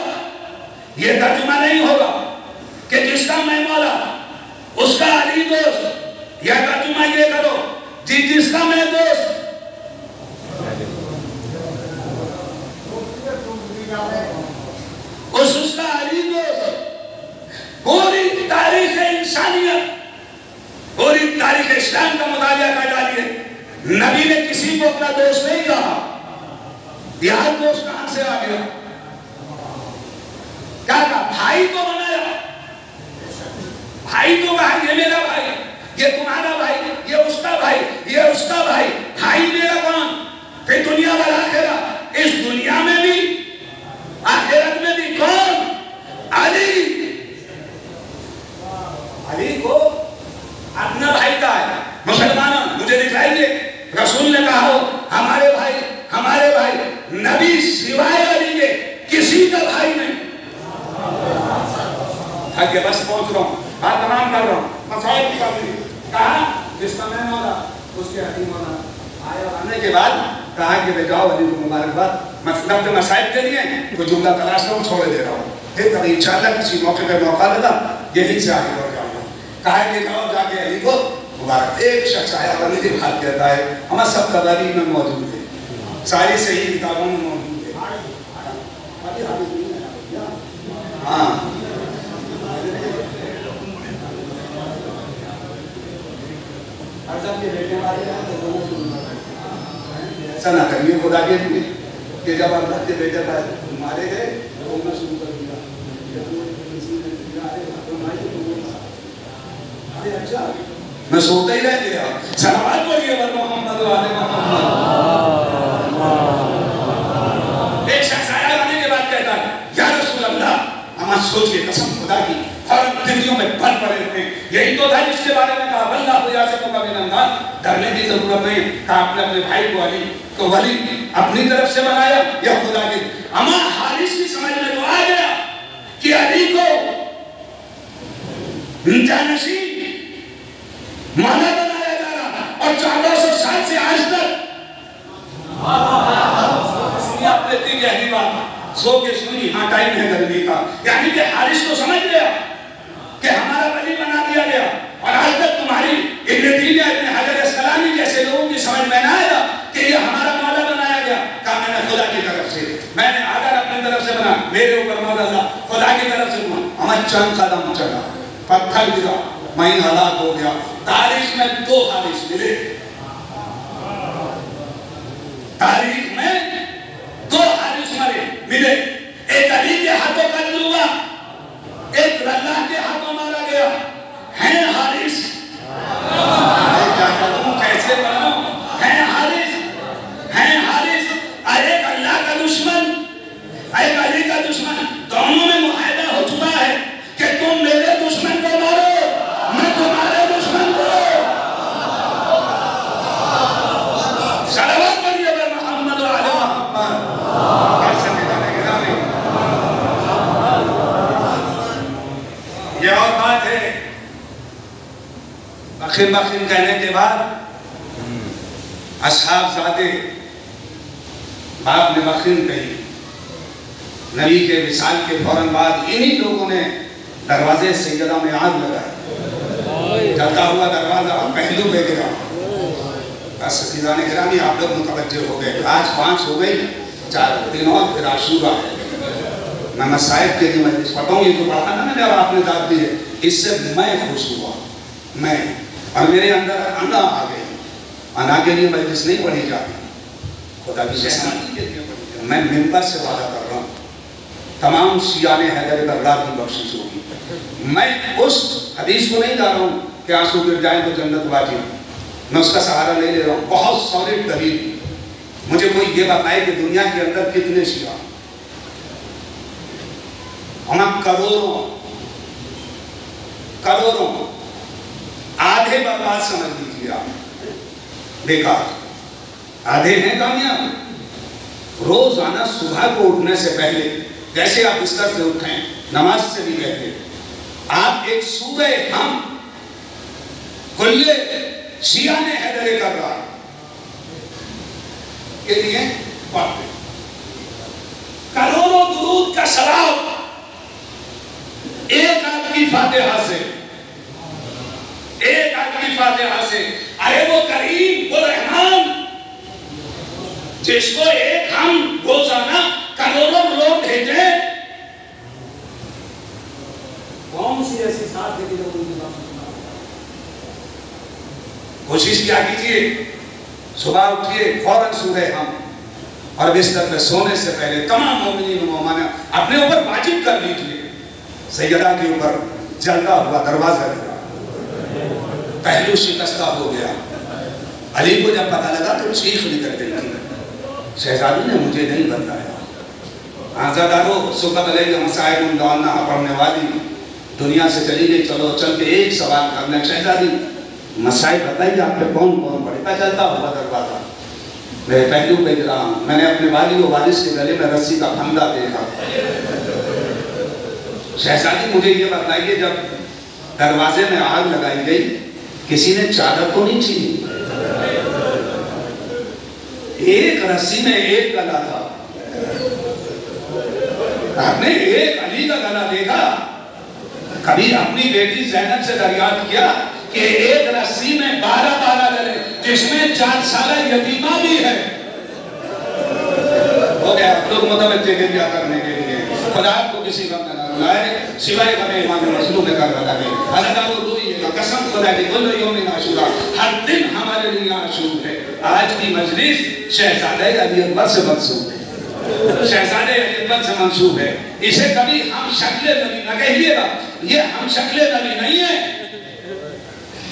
ये तर्जुमा नहीं होगा कि जिसका मैं मौला उसका अली दोस्त, या तर्जुमा ये करो जी जिसका मैं दोस्त उसका अली दोस्त। पूरी तारीख इंसानियत, पूरी तारीख इस्लाम का मुताबिया कर डालिए, नबी ने किसी को अपना दोस्त नहीं कहा। यार दोस्त कहां से आ गया? क्या कहा? भाई को बनाया, भाई को कहा ये मेरा भाई, ये तुम्हारा भाई, ये उसका भाई, ये उसका भाई। भाई मेरा कौन? फिर दुनिया वाला आखिरा, इस दुनिया में भी आखिरत में भी कौन? अली। अली को अपना भाई का है। मुसलमानों मुझे दिखाइए रसूल ने कहा हो हमारे भाई, हमारे भाई। नबी सिवाय अली के किसी का भाई नहीं। आगे बस पहुंच रहा हूं, बात तमाम कर रहा हूं। मसाइल की बात कहा जिसका मैं मौला उसके अली मौला। आया आने के बाद कहा कि बेटाओ अली को मुबारकबाद। मतलब तो मसाइल के लिए कोई जुमला तलाश कर छोड़ दे रहा हूँ, फिर कभी इंशाअल्लाह किसी मौके पर मौका लगा यही से आगे बढ़ जाऊंगा। कहा कि जाओ जाके अली को मुबारक। एक शख्स आया अली के भाग कहता है हमारे सब कबारी में मौजूद है, सारी सही किताबों में मौजूद है। हाँ ऐसा ना करिए खुदा के लिए कि जब अल्लाह के बेटे मारे गए रोना शुरू कर दिया। अच्छा मैं सोता ही रह गया। सलावत पढ़िए मोहम्मद वाले मोहम्मद। एक शख्स आया आने के बाद कहता है या रसूल अल्लाह, हमारा सोच के कसम खुदा की और दिल्लियों में भर पड़े थे। यही तो था जिसके बारे में कहा अल्लाह को या से डरने की जरूरत नहीं। कहा अपने अपने भाई को अली को वली अपनी तरफ से बनाया या खुदा की। अमा हारिस की समझ में तो आ गया कि अली को जानशी माना बनाया जा रहा और 1400 साल से आज तक आपने दी गहरी बात सो के सुनी। हाँ टाइम है गर्मी का, यानी कि हारिस को समझ गया कि हमारा वली बना दिया गया और आज तक तुम्हारी इब्न तैमिया इब्न हजर अस्कलानी जैसे लोगों की समझ में ना आया कि ये हमारा मौला बनाया गया। कहा मैंने खुदा की तरफ से, मैंने अगर अपनी तरफ से बना, मेरे ऊपर मौला खुदा की तरफ से बना। हमारा चंद कदम चला, पत्थर गिरा, मैं हलाक हो गया। तारीख में 2 हारिस मिले, तारीख में 2 हारिस मिले। एक अली के हाथों कत्ल हुआ, एक अल्लाह के हाथों मारा गया। है हारिस, क्या करूं कैसे बनूं? है हारिस, है हारिस। एक अल्लाह का दुश्मन, एक अली का दुश्मन, दोनों में मुआहदा हो चुका है कि तुम मेरे दुश्मन को मारो, मैं तुम्हारे दुश्मन को। सलावत पढ़िए मोहम्मद वाले मोहम्मद। ये और बात है। बखिर बखिर कहने के बाद असहाबज़ादे बाप ने बखिर कही। नबी के विसाल के फौरन बाद इन्हीं लोगों ने दरवाजे सैयदा में आग लगाई। जलता हुआ दरवाजा पहलू पे गिरा। गिरानी आप लोग मुतवज्जे हो गए। आज 5 हो गई, 4 दिन और फिर आशूरा है। मैं मसाइब के लिए मजलिस पढ़ता हूँ, ये तो पढ़ा ना मैंने और आपने दाद दी है, इससे मैं खुश हुआ। मैं और मेरे अंदर अना आ गई। अना के लिए मजलिस नहीं पढ़ी जाती, खुदा की रहमत के लिए। मैं मिंबर से वादा कर रहा हूँ तमाम सियाने हैदर अल्लाह की बख्शिश होगी। मैं उस हदीस को नहीं ला रहा हूँ कि आंसू गिर जाए तो जन्नत वाजिब, मैं उसका सहारा नहीं ले रहा हूँ। बहुत सॉलिड दलील मुझे कोई ये बताए कि दुनिया के अंदर कितने शिया। हम करोड़ों करोड़ों, आधे बर्बाद समझ लीजिए आप, बेकार, आधे हैं कामयाब। रोजाना सुबह को उठने से पहले, जैसे आप बिस्तर से उठें, नमाज से भी पहले आप एक सूरह हम कुल्ले शिया ने हैदर कर रहा के लिए पढ़ते, करोड़ों दुरूद का शराब एक आपकी फातिहा से, एक आपकी फातिहा से। अरे वो करीम, वो रहमान, जिसको एक हम रोजाना करोड़ों लोग भेजे, कौन सी ऐसी साथ है कि लोग उनकी बात सुना? कोशिश क्या कीजिए, सुबह उठिए, फौरन सूरह हम, और बिस्तर में सोने से पहले तमाम मोमिनीन मोमिना अपने ऊपर वाजिब कर लीजिए। सैयदा के ऊपर जलता हुआ दरवाजा लगा, पहलू शिकस्ता हो गया। अली को जब पता लगा तो चीख निकल गई। शहजादी ने मुझे नहीं बताया। आज़ादारो सुबह मसाइल पढ़ने वाली दुनिया से चली गई। चलो चल के एक सवाल करना, शहजादी मसाइल बताइए, आप पे कौन कौन पढ़ेगा? चलता हुआ दरवाजा, मेरे पहलू पे गिरा। मैंने अपने वाली व वारिस के गले में रस्सी का फंदा देखा। शहजादी मुझे ये बताइए, जब दरवाजे में आग लगाई गई, किसी ने चादर तो नहीं छीनी? एक रस्सी में एक गला था। आपने एक अली का गला देखा? कभी अपनी बेटी ज़ैनब से दरियाफ्त किया कि एक रस्सी में 12 गले, जिसमें 4 साल यतीमा भी है? हो गया आप लोग मुतवज्जे करने के लिए खुदा को किसी वक्त न बुलाए सिवाय कभी इमाम मसलूम कर रहा है। अल्लाह रोइएगा, कसम खुदा की, कुल यौमिन आशूरा, हर दिन हमारे लिए आशूर है। आज की मजलिस शहजादे अली अकबर से मंसूब है, शहजादे अली अकबर से मंसूब है। इसे कभी हम शक्ले नबी न कहिएगा, ये हम शक्ले नबी नहीं है,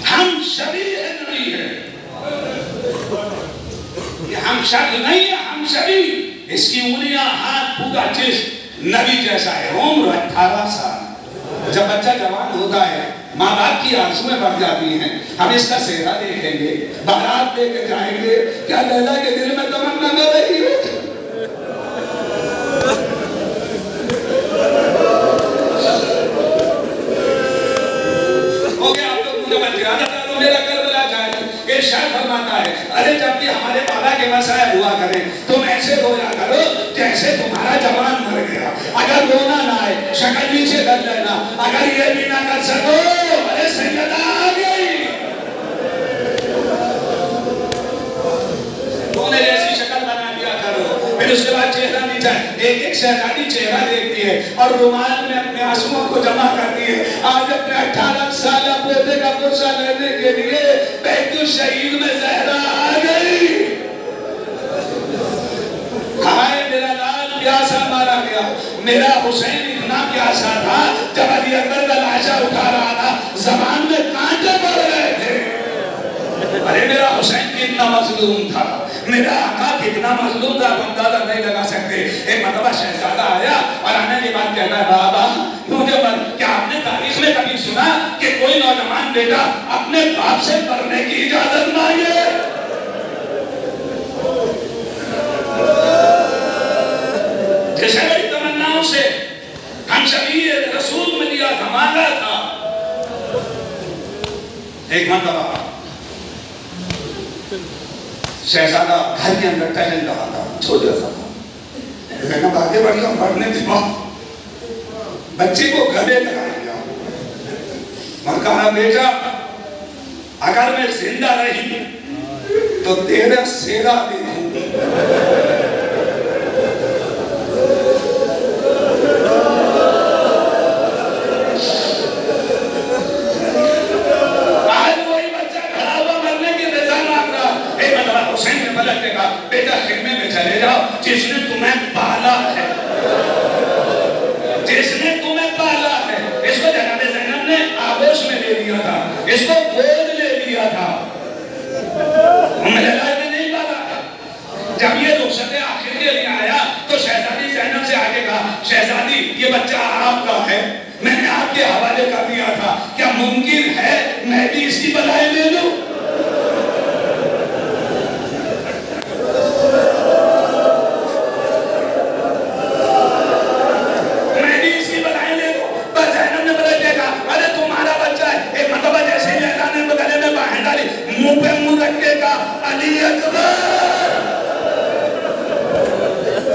हम शबीह नबी है। ये हम शक्ल नहीं है, हम शबीह। इसकी उंगलियां, हाथ, पूरा जिस्म नबी जैसा है। उम्र 18 साल। जब बच्चा जवान होता है, माँ बाप की आंसुएं बढ़ जाती हैं। हम इसका सेहरा देखेंगे, बारात लेके जाएंगे, क्या लैला के दिल में तमन्ना न रही हो? हो गया, आप लोग मुझे मत गिराना, मेरा करबला जाए। ये शायर फरमाता है, अरे जब भी हमारे बाबा के मसाया हुआ करें, तुम ऐसे रोया करो जैसे तुम्हारा जवान मर गया। अगर रोना ना आए, शक्ल नीचे कर लेना। अगर ये भी ना कर सको, अरे सैयदा आ गई, तूने जैसी शक्ल बना दिया करो। फिर उसके बाद चेहरा नीचा, एक एक शहजादी चेहरा देखती है और रुमाल में अपने आंसुओं को जमा करती है। आज अपने 18 साल पोते का गुस्सा लेने के लिए बैतुल शहीद में जहरा आ गई। हाय मेरा लाल प्यासा मारा गया, मेरा हुसैन इतना प्यासा था, जब अली अकबर का लाशा उठा रहा था, जबान में कांटे पड़ रहे थे। अरे मेरा हुसैन कितना मजलूम था, मेरा आका कितना मजलूम था, अंदाजा नहीं लगा सकते। एक मरतबा शहजादा आया और आने के बाद कहता है, बाबा मुझे क्या आपने तारीख में कभी सुना कि कोई नौजवान बेटा अपने बाप से पढ़ने की इजाजत मांगे? जैसे बड़ी तमन्नाओं से हम सभी रसूल में लिया था, मांगा था। एक मरतबा शहजादा घर के अंदर टहल रहा था, छोटा सा था। आगे बढ़िया पढ़ने के बाद बच्चे को गले लगा दिया और कहा, बेटा अगर मैं जिंदा रही तो तेरा सेरा देखूंगी। बेटा खिदमत में चले जाओ, जिसने तुम्हें पाला है, जिसने तुम्हें पाला है। इसको जनाब ज़ैनब ने आगोश में ले लिया था, इसको गोद ले लिया था, ने नहीं पाला था। जब ये रुखसत आखिर के लिए आया तो शहजादी ज़ैनब से आगे कहा, शहजादी ये बच्चा आपका है, मैंने आपके हवाले कर दिया था, क्या मुमकिन है मैं भी इसकी बधाई ले लूं? मैं भी इसकी बधाई ले लूं? बस ज़ैनब ने बदल दिया, अरे तुम्हारा बच्चा है। एक मतलब जैसे लैला ने गले में बाहें डाली, मुंह पे मुंह रख के कहा, अली अकबर।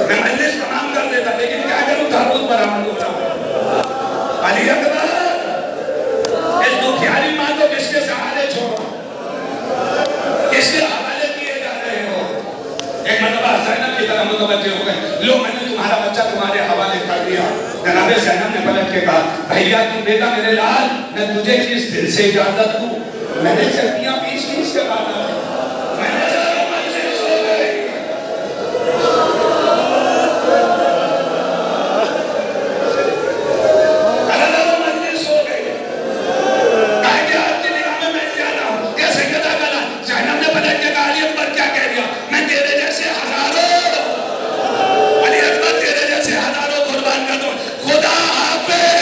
मैं मजलिस तमाम कर देता, लेकिन क्या करूं, ताबूत बरामद हो रहा। अली अकबर, इस दुखियारी माँ को किसके सहारे छोड़ो, किसके हवाले किए जा रहे हो? एक मतलब ज़ैनब की तरह मुतवज्जे हो गए, लो मैंने तुम्हारा बच्चा तुम्हारे हवाले कर दिया। जनाब ज़ैनब ने पलट के कहा, भैया तुम बेटा मेरे लाल, मैं तुझे किस दिल से इजाजत दूं? मैंने चटनियां पीस के बांधा, मैंने मजलिस हो गई। मजलिस हो गई, आपकी निगाह में मैं ज्यादा हूं, कैसे कदा करा? ज़ैनब ने पलट के कहा, अली अकबर क्या कह दिया? मैं तेरे जैसे हजारों, अली अकबर तेरे जैसे हजारों कुर्बान कर दूं, खुदा हाफिज़।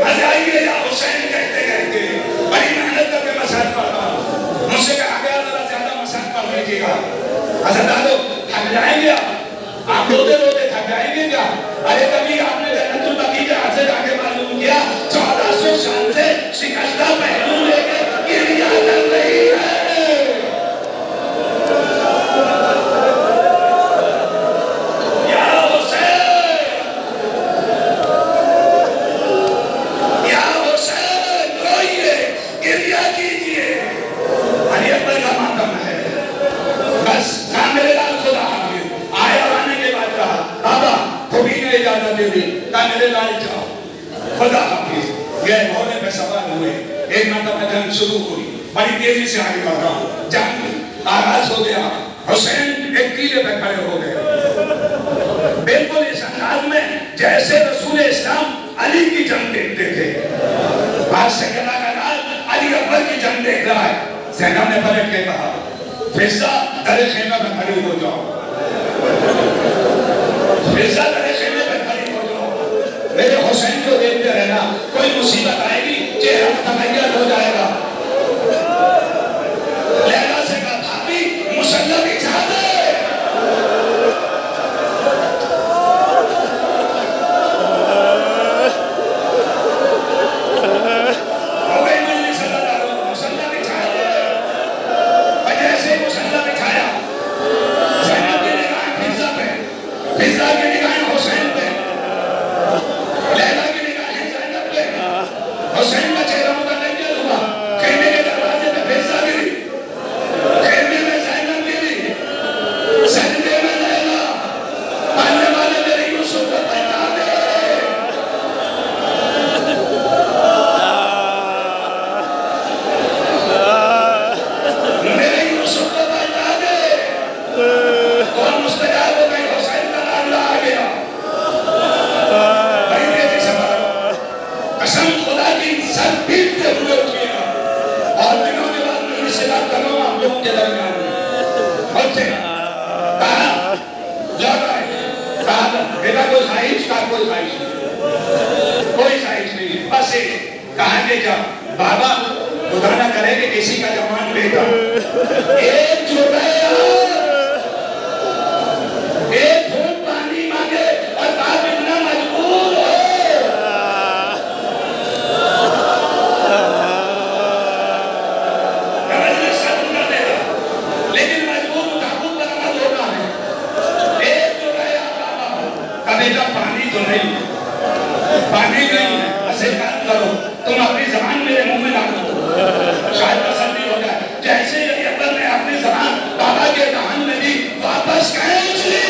मजा आई है या हुसैन कहते कहते बड़ी मेहनत करके मसाज पढ़ रहा हूं, मुझसे कहा गया जरा ज्यादा मसाज पढ़ लीजिएगा। हज़रत थक जाएंगे आप रोते रोते थक जाएंगे क्या? अरे कभी आपने जन्नतुल बकी के हाथ से जाके मालूम किया 1400 साल से शिकस्ता पहलू लेके गिरिया कर रही है। मेरे लाल जाओ, खुदा हाफिज़। ये घोड़े पे सवार हुए, एक मतलब जंग शुरू हुई, बड़ी तेजी से आगे बढ़ रहा हूँ, जंग आगाज हो गया। हुसैन एक कीले पे खड़े हो गए, बिल्कुल इस अंदाज में जैसे रसूल इस्लाम अली की जंग देखते थे। आज सैयदा का लाल अली अकबर की जंग देख रहा है। ज़ैनब ने पलट के कहा, फिज़ा दरे खेमे में खड़ी हो जाओ, फिज़ा दरे खेमे में खड़ी हो जाओ। मेरे हुसैन को देखते रहना, कोई मुसीबत आएगी चेहरा तमय्युज हो जाएगा। लैला से कहा, भाभी मुसल्ला बिछा दे। मुसल्ला बिछा दे। और जैसे मुसल्ला बिछाया, ज़ैनब की निगाहें फिज़ा पे, फिज़ा की निगाहें हुसैन पे, लैला की निगाहें ज़ैनब पे। हुसैन का चेहरा मुतगय्यर हुआ, खेमे के दरवाजे पे फिज़ा गिरी, खेमे में ज़ैनब गिरी, सजदे में लैला, मानने वाले मेरे यूसुफ को पहना दे। मेरे यूसुफ को पहना दे। कौन मुस्तजाब हो गई? हुसैन का नाम आ गया। कसम खुदा की सर पीटते हुए उठिएगा और दिनों के बाद मैं इससे बात कर रहा हूँ आप लोगों के दरमियान में। होते कहा लौट आए, कहा बेटा कोई ख्वाहिश का, कोई ख्वाहिश नहीं, कोई ख्वाहिश नहीं, बस कहा कि जा बाबा खुदा ना करे कि किसी का जवान बेटा एक रुपया, एक घूंट पानी मांगे और बाप इतना मजबूर हो, लेकिन मजबूर ताबूत बरामद होना है। एक जो है कबीला पानी तो नहीं, पानी नहीं है, ऐसे काम करो तुम अपनी ज़बान मेरे मुंह में ना दो, शायद तसल्ली हो जाए। जैसे अली अकबर ने अपनी ज़बान बाबा के दहन में दी, वापस खींच ली।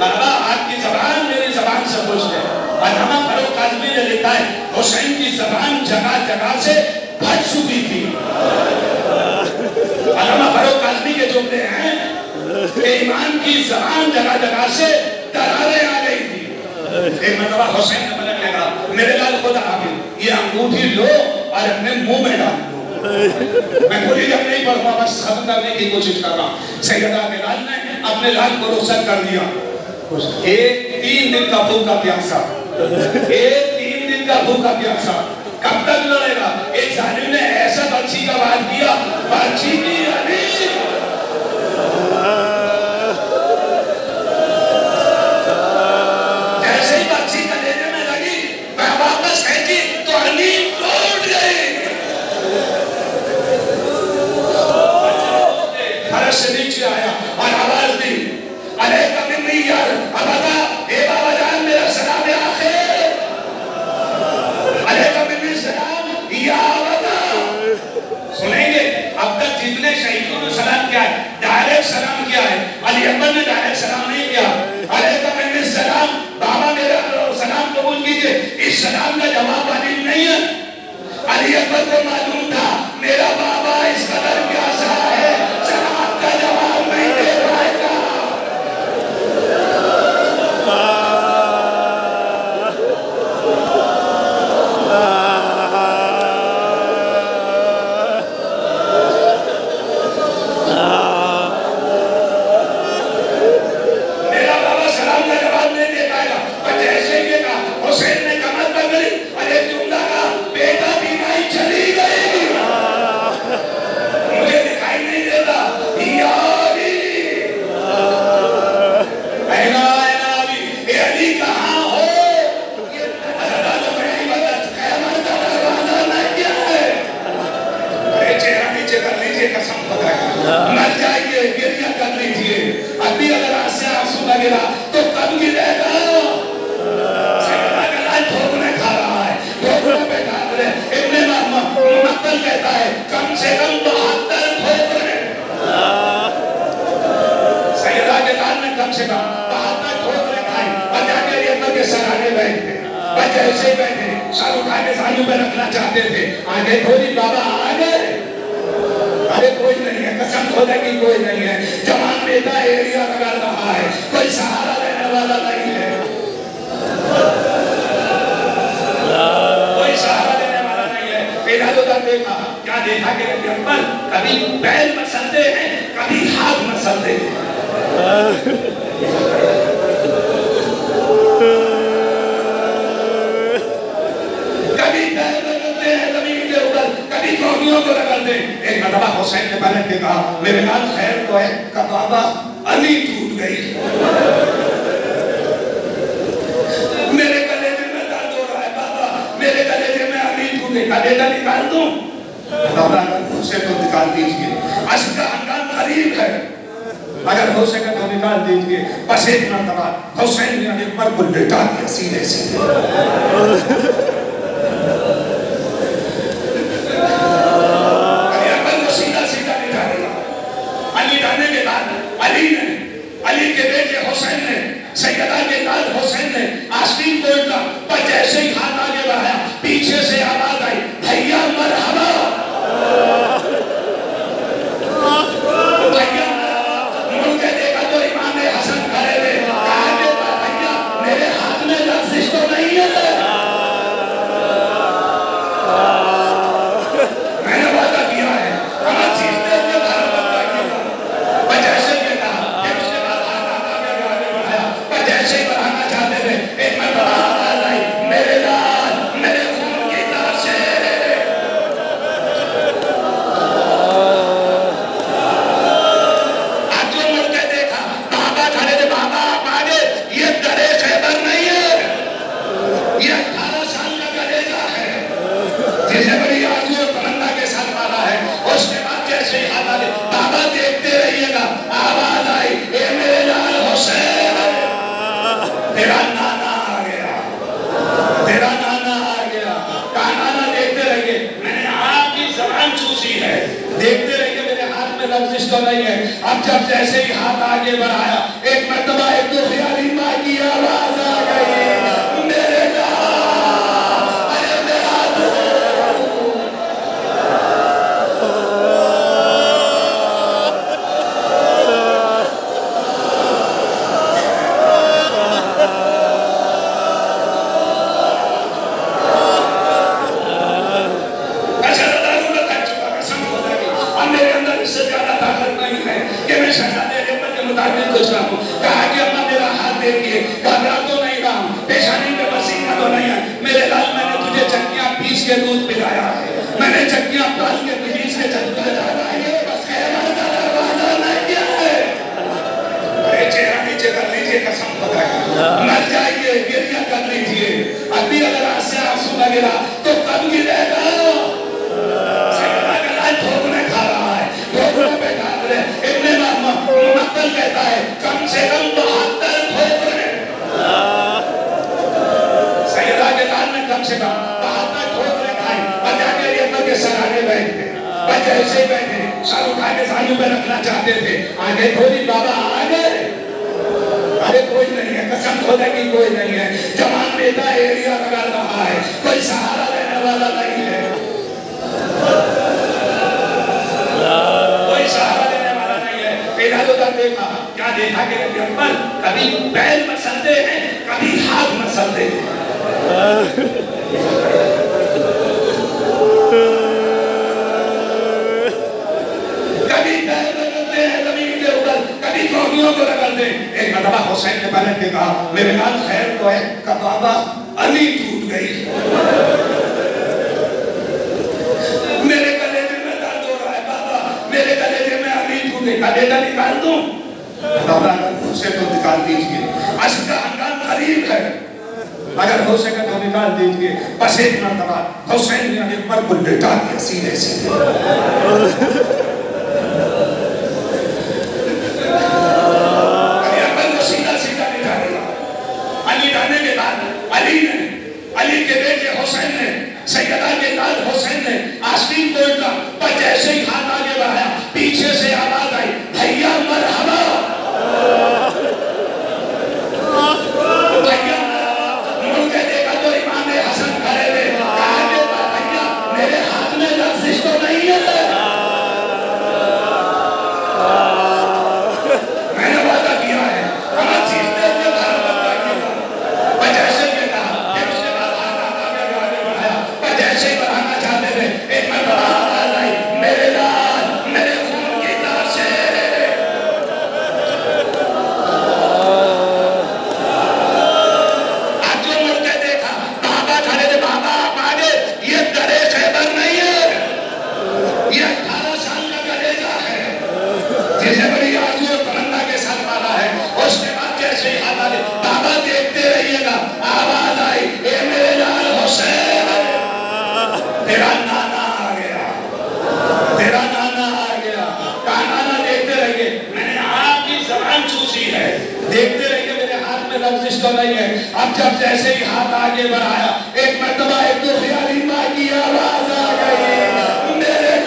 बाबा आपकी ज़बान मेरी ज़बान से खुश है। अल्लामा फरूक काज़मी ने लिखा है, हुसैन की ज़बान जगह जगह से फट चुकी थी। अल्लामा फरूक काज़मी के जुमले हैं कि ईमान की ज़बान जगह जगह से दरारें आ गई थी। एक मरतबा हुसैन ने पलट लगा, मेरे लाल खुदा हाफिज़, ये अंगूठी लो और अपने मुंह में डाल दो। मैं पूरी जब नहीं पढ़ूंगा, बस खत्म करने की कोशिश कर रहा हूँ। सैयदा बिलाल ने अपने लाल को रोशन कर दिया। एक 3 दिन का भूखा प्यासा, एक 3 दिन का भूखा प्यासा, कब तक लड़ेगा? एक जालिम ने ऐसा बच्ची का वार किया, बच्ची की अली जैसे ही बच्ची का लेने में लगी, मैं वापस खेची तो अली टूट गई। फर्श से नीचे आया और आवाज दी, अरे कभी नहीं यार, अब बता ए बाबा जान मेरा सलाम आखिर, अरे कभी नहीं सलाम या बता। सुनेंगे अब तक जितने शहीदों ने सलाम किया है, डायरेक्ट सलाम किया है। अली अकबर ने डायरेक्ट सलाम नहीं किया। अरे कभी नहीं सलाम, बाबा मेरा सलाम कबूल कीजिए, इस सलाम का जवाब वाजिब नहीं है। अली अकबर को मालूम था मेरा बाबा इस कदर प्यासा है, सलाम का जवाब नहीं दे पाएगा। मेरा बाबा सलाम का जवाब नहीं दे पाएगा। और जैसे ही देखा हुसैन ने कमर पकड़ी और एक जुमला का, बेटा बीमारी चली गई, मुझे दिखाई नहीं देता यारी, ऐना ऐना अली, ए अली कहाँ हो? अल्लाह तो नहीं बता, क़यामत का दरवाजा नहीं किया है। अरे चेहरा नीचे कर लीजिए, कसम खुदा की मर जाइए, गिरिया कर लीजिए। अभी अगर आंख से आंसू लगेगा तो कब गिरेगा? ठोकने खा रहा है, ठोकने बैठा है। इब्ने मुअत्तल कहता है कम से कम 72 ठोकरे, सैयदा बिलाल ने कम से कम 72 ठोकरे खाई और जाके अली अकबर के सराने बैठ गए। और जैसे ही बैठे, सर उठा के सालू में रखना चाहते थे, आगे थोड़ी बाबा आ गए। अरे कोई नहीं है, कसम खुदा की कोई नहीं है। जवान बेटा एरिया लगा रहा है, कोई सहारा देने वाला नहीं है, कोई सहारा देने वाला नहीं है। इधर उधर देखा, क्या देखा कि अली अकबर कभी पैर मसलते हैं, कभी हाथ मसलते हैं। कभी पैर रगड़ते हैं जमीन के ऊपर, कभी कौड़ियों को रगड़ते हैं। एक मरतबा हुसैन ने पलट के कहा, मेरे लाल खैर तो है? का बाबा अली टूट गई, मेरे कलेजे में दर्द हो रहा है बाबा, मेरे कलेजे में अली टूट गई, कलेजा निकाल दूं? बाबा उसे तो निकाल दीजिए, अश्क का हंगाम करीब है, अगर हो सके तो निकाल दीजिए। बस एक मरतबा हुसैन ने अली अकबर को लेटा दिया सीधे सीधे। अली के बेटे हुसैन ने, सैयदा के लाल हुसैन ने आस्तीन को उठा, पर जैसे ही हाथ आगे बढ़ाया, पीछे से आवाज आई, भैया मरहबा, भैया मुड़ के देखा तो इमाम हसन खड़े थे। भैया मेरे हाथ में लफ्ज़ तो नहीं है, मैंने वादा किया है, हर चीज में जैसे ही बढ़ाना चाहते थे, एक मरतबा आवाज आई, मेरे लाल, मेरे खून की लाशें। आज जो मुड़ के देखा, बाबा खड़े थे, बाबा आप आगे, ये दरे खैबर नहीं है, ये 18 साल का कलेजा है, जिसे बड़ी आरज़ू और तमन्ना के साथ मारा है। उसके बाद जैसे ही हाथ आगे, बाबा देखते रहिएगा, आवाज आई, ए मेरे लाल हुसैन, तेरा नाना आ गया, तेरा नाना आ गया। कहा नाना देखते रहिए, मैंने आपकी ज़बान चूसी है, देखते रहिए मेरे हाथ में लफ्ज़ तो नहीं है। अब जब जैसे ही हाथ आगे बढ़ाया, एक मरतबा एक दो ख्याली माँ की आवाज आ गई, मेरे लाल, अरे मेरा को चाहूं, कहा कि अम्मा मेरा हाथ देखिए, घबरा तो नहीं रहा हूं, पेशानी पे पसीना तो नहीं है, मेरे लाल मैंने तुझे चक्कियां पीस के दूध पिलाया है, मैंने चक्कियां पाल के पीस के दूध पिलाया है, बस कहना का दरवाजा नहीं किया है। अरे चेहरा नीचे कर लीजिए, कसम खुदा की मर जाइए, गिरिया कर लीजिए, अभी अगर आज से आंसू लगेगा तो कब गिरेगा? ठोकने खा रहा है, ठोकने पे खा रहे, इतने मक्कल कहता है कम से कम 72 ठोकरे, सैयदा के लाल ने कम से कम 72 ठोकरे खाए और जाके अम्मा के सराने बैठ गए, और जैसे बैठे सर उठा के साइयों पे रखना चाहते थे, आगे थोड़ी बाबा आ गए, अरे कोई नहीं है, कसम खुदा की कोई नहीं है, जवान बेटा एरिया लगा रहा है, कोई सहारा लेने वाला नहीं है, कोई सहारा देने वाला नहीं है। इधर उधर देखा, क्या देखा कि अकबर कभी पैर मसलते हैं, कभी हाथ मसलते हैं, कभी पैर रगड़ते हैं जमीन के ऊपर, कभी कौड़ियों को रगड़ते हैं। एक मरतबा हुसैन ने पलट के कहा मेरे लाल खैर तो है, कब बाबा अली टूट गई, मेरे कलेजे में दर्द हो रहा है बाबा, मेरे कलेजे में अली टूटे, कलेजा निकाल दूं? बाबा उसे तो निकाल दीजिए, असल का हंगाम करीब है, अगर हो सके तो निकाल दीजिए। बस एक मरतबा हुसैन ने अकबर को लेटा दिया सीधे सीधे, अकबर को सीधा सीधा लेटा दिया। अली जाने के बाद अली के बेटे हुसैन ने, सैयदा के लाल हुसैन ने आस्तीन तोड़ा, पर जैसे ही हाथ आगे बढ़ाया पीछे से आवाज आई भैया मरहबा, भैया मुड़ के देखा तो इमाम हसन खड़े थे, कहा भैया मेरे हाथ में लफ्ज़ तो नहीं है, मैंने वादा किया है हमारी चीज जैसे बढ़ाना चाहते थे, एक मरतबा आवाज आई मेरे लाल मेरे खून की लाशें, आज जो मुड़ के देखा बाबा खड़े थे, बाबा आप आगे, ये गले खैबर नहीं है, ये 18 साल का कलेजा है, जिसे बड़ी आरज़ू और तमन्ना के साथ मारा है। उसके बाद जैसे ही हाथ आगे बाबा देखते रहिएगा, आवाज आई ए मेरे लाल हुसैन, तेरा नाना आ गया, तेरा नाना आ गया, कहा नाना देखते रहिए, मैंने आपकी ज़बान चूसी है, देखते रहिए मेरे हाथ में लफ्ज़ तो नहीं है। अब जब जैसे ही हाथ आगे बढ़ाया एक मरतबा एक तो ख्याली माँ की आवाज आ गई मेरे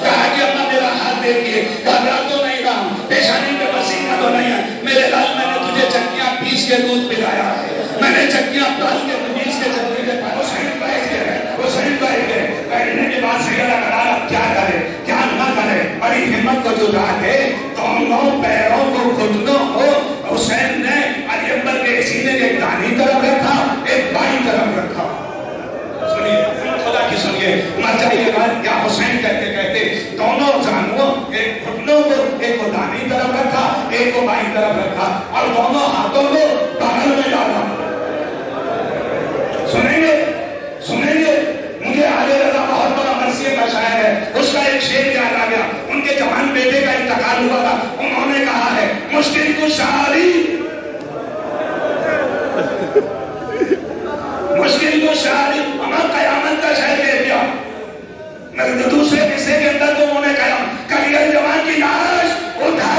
कहा कि अम्मा मेरा हाथ देखिए, घबरा तो नहीं रहा हूं, पेशानी पे पसीना तो नहीं है, मेरे लाल मैंने तुझे चक्कियां पीस के दूध पिलाया है, मैंने चक्कियां पाल के पीस के चक्की के पास हुसैन बैठ गए, बैठने के बाद सैयदा करारा क्या करे क्या ना करे, बड़ी हिम्मत को जुटा के दोनों पैरों को घुटनों को हुसैन ने अली अकबर के सीने के दाहिनी तरफ रखा, एक बाईं तरफ रखा। खुदा की सुनिए, मर जाइएगा या हुसैन कहते कहते दोनों जानुओं, एक घुटनों को एक को दाहिनी तरफ रखा, एक को बाईं तरफ रखा और दोनों हाथों को बगल में डाला। सुनेंगे सुनेंगे, मुझे आले रज़ा बहुत बड़ा मरसिए का शायर है, उसका एक शेर याद आ गया, उनके जवान बेटे का इंतकाल हुआ था, उन्होंने कहा है मुश्किल कुशारी, मुश्किल कुशारी, हमारा कयामत का शायर कह दिया, दूसरे किस्से के अंदर तो उन्होंने कहा करियर जवान की लाश उठा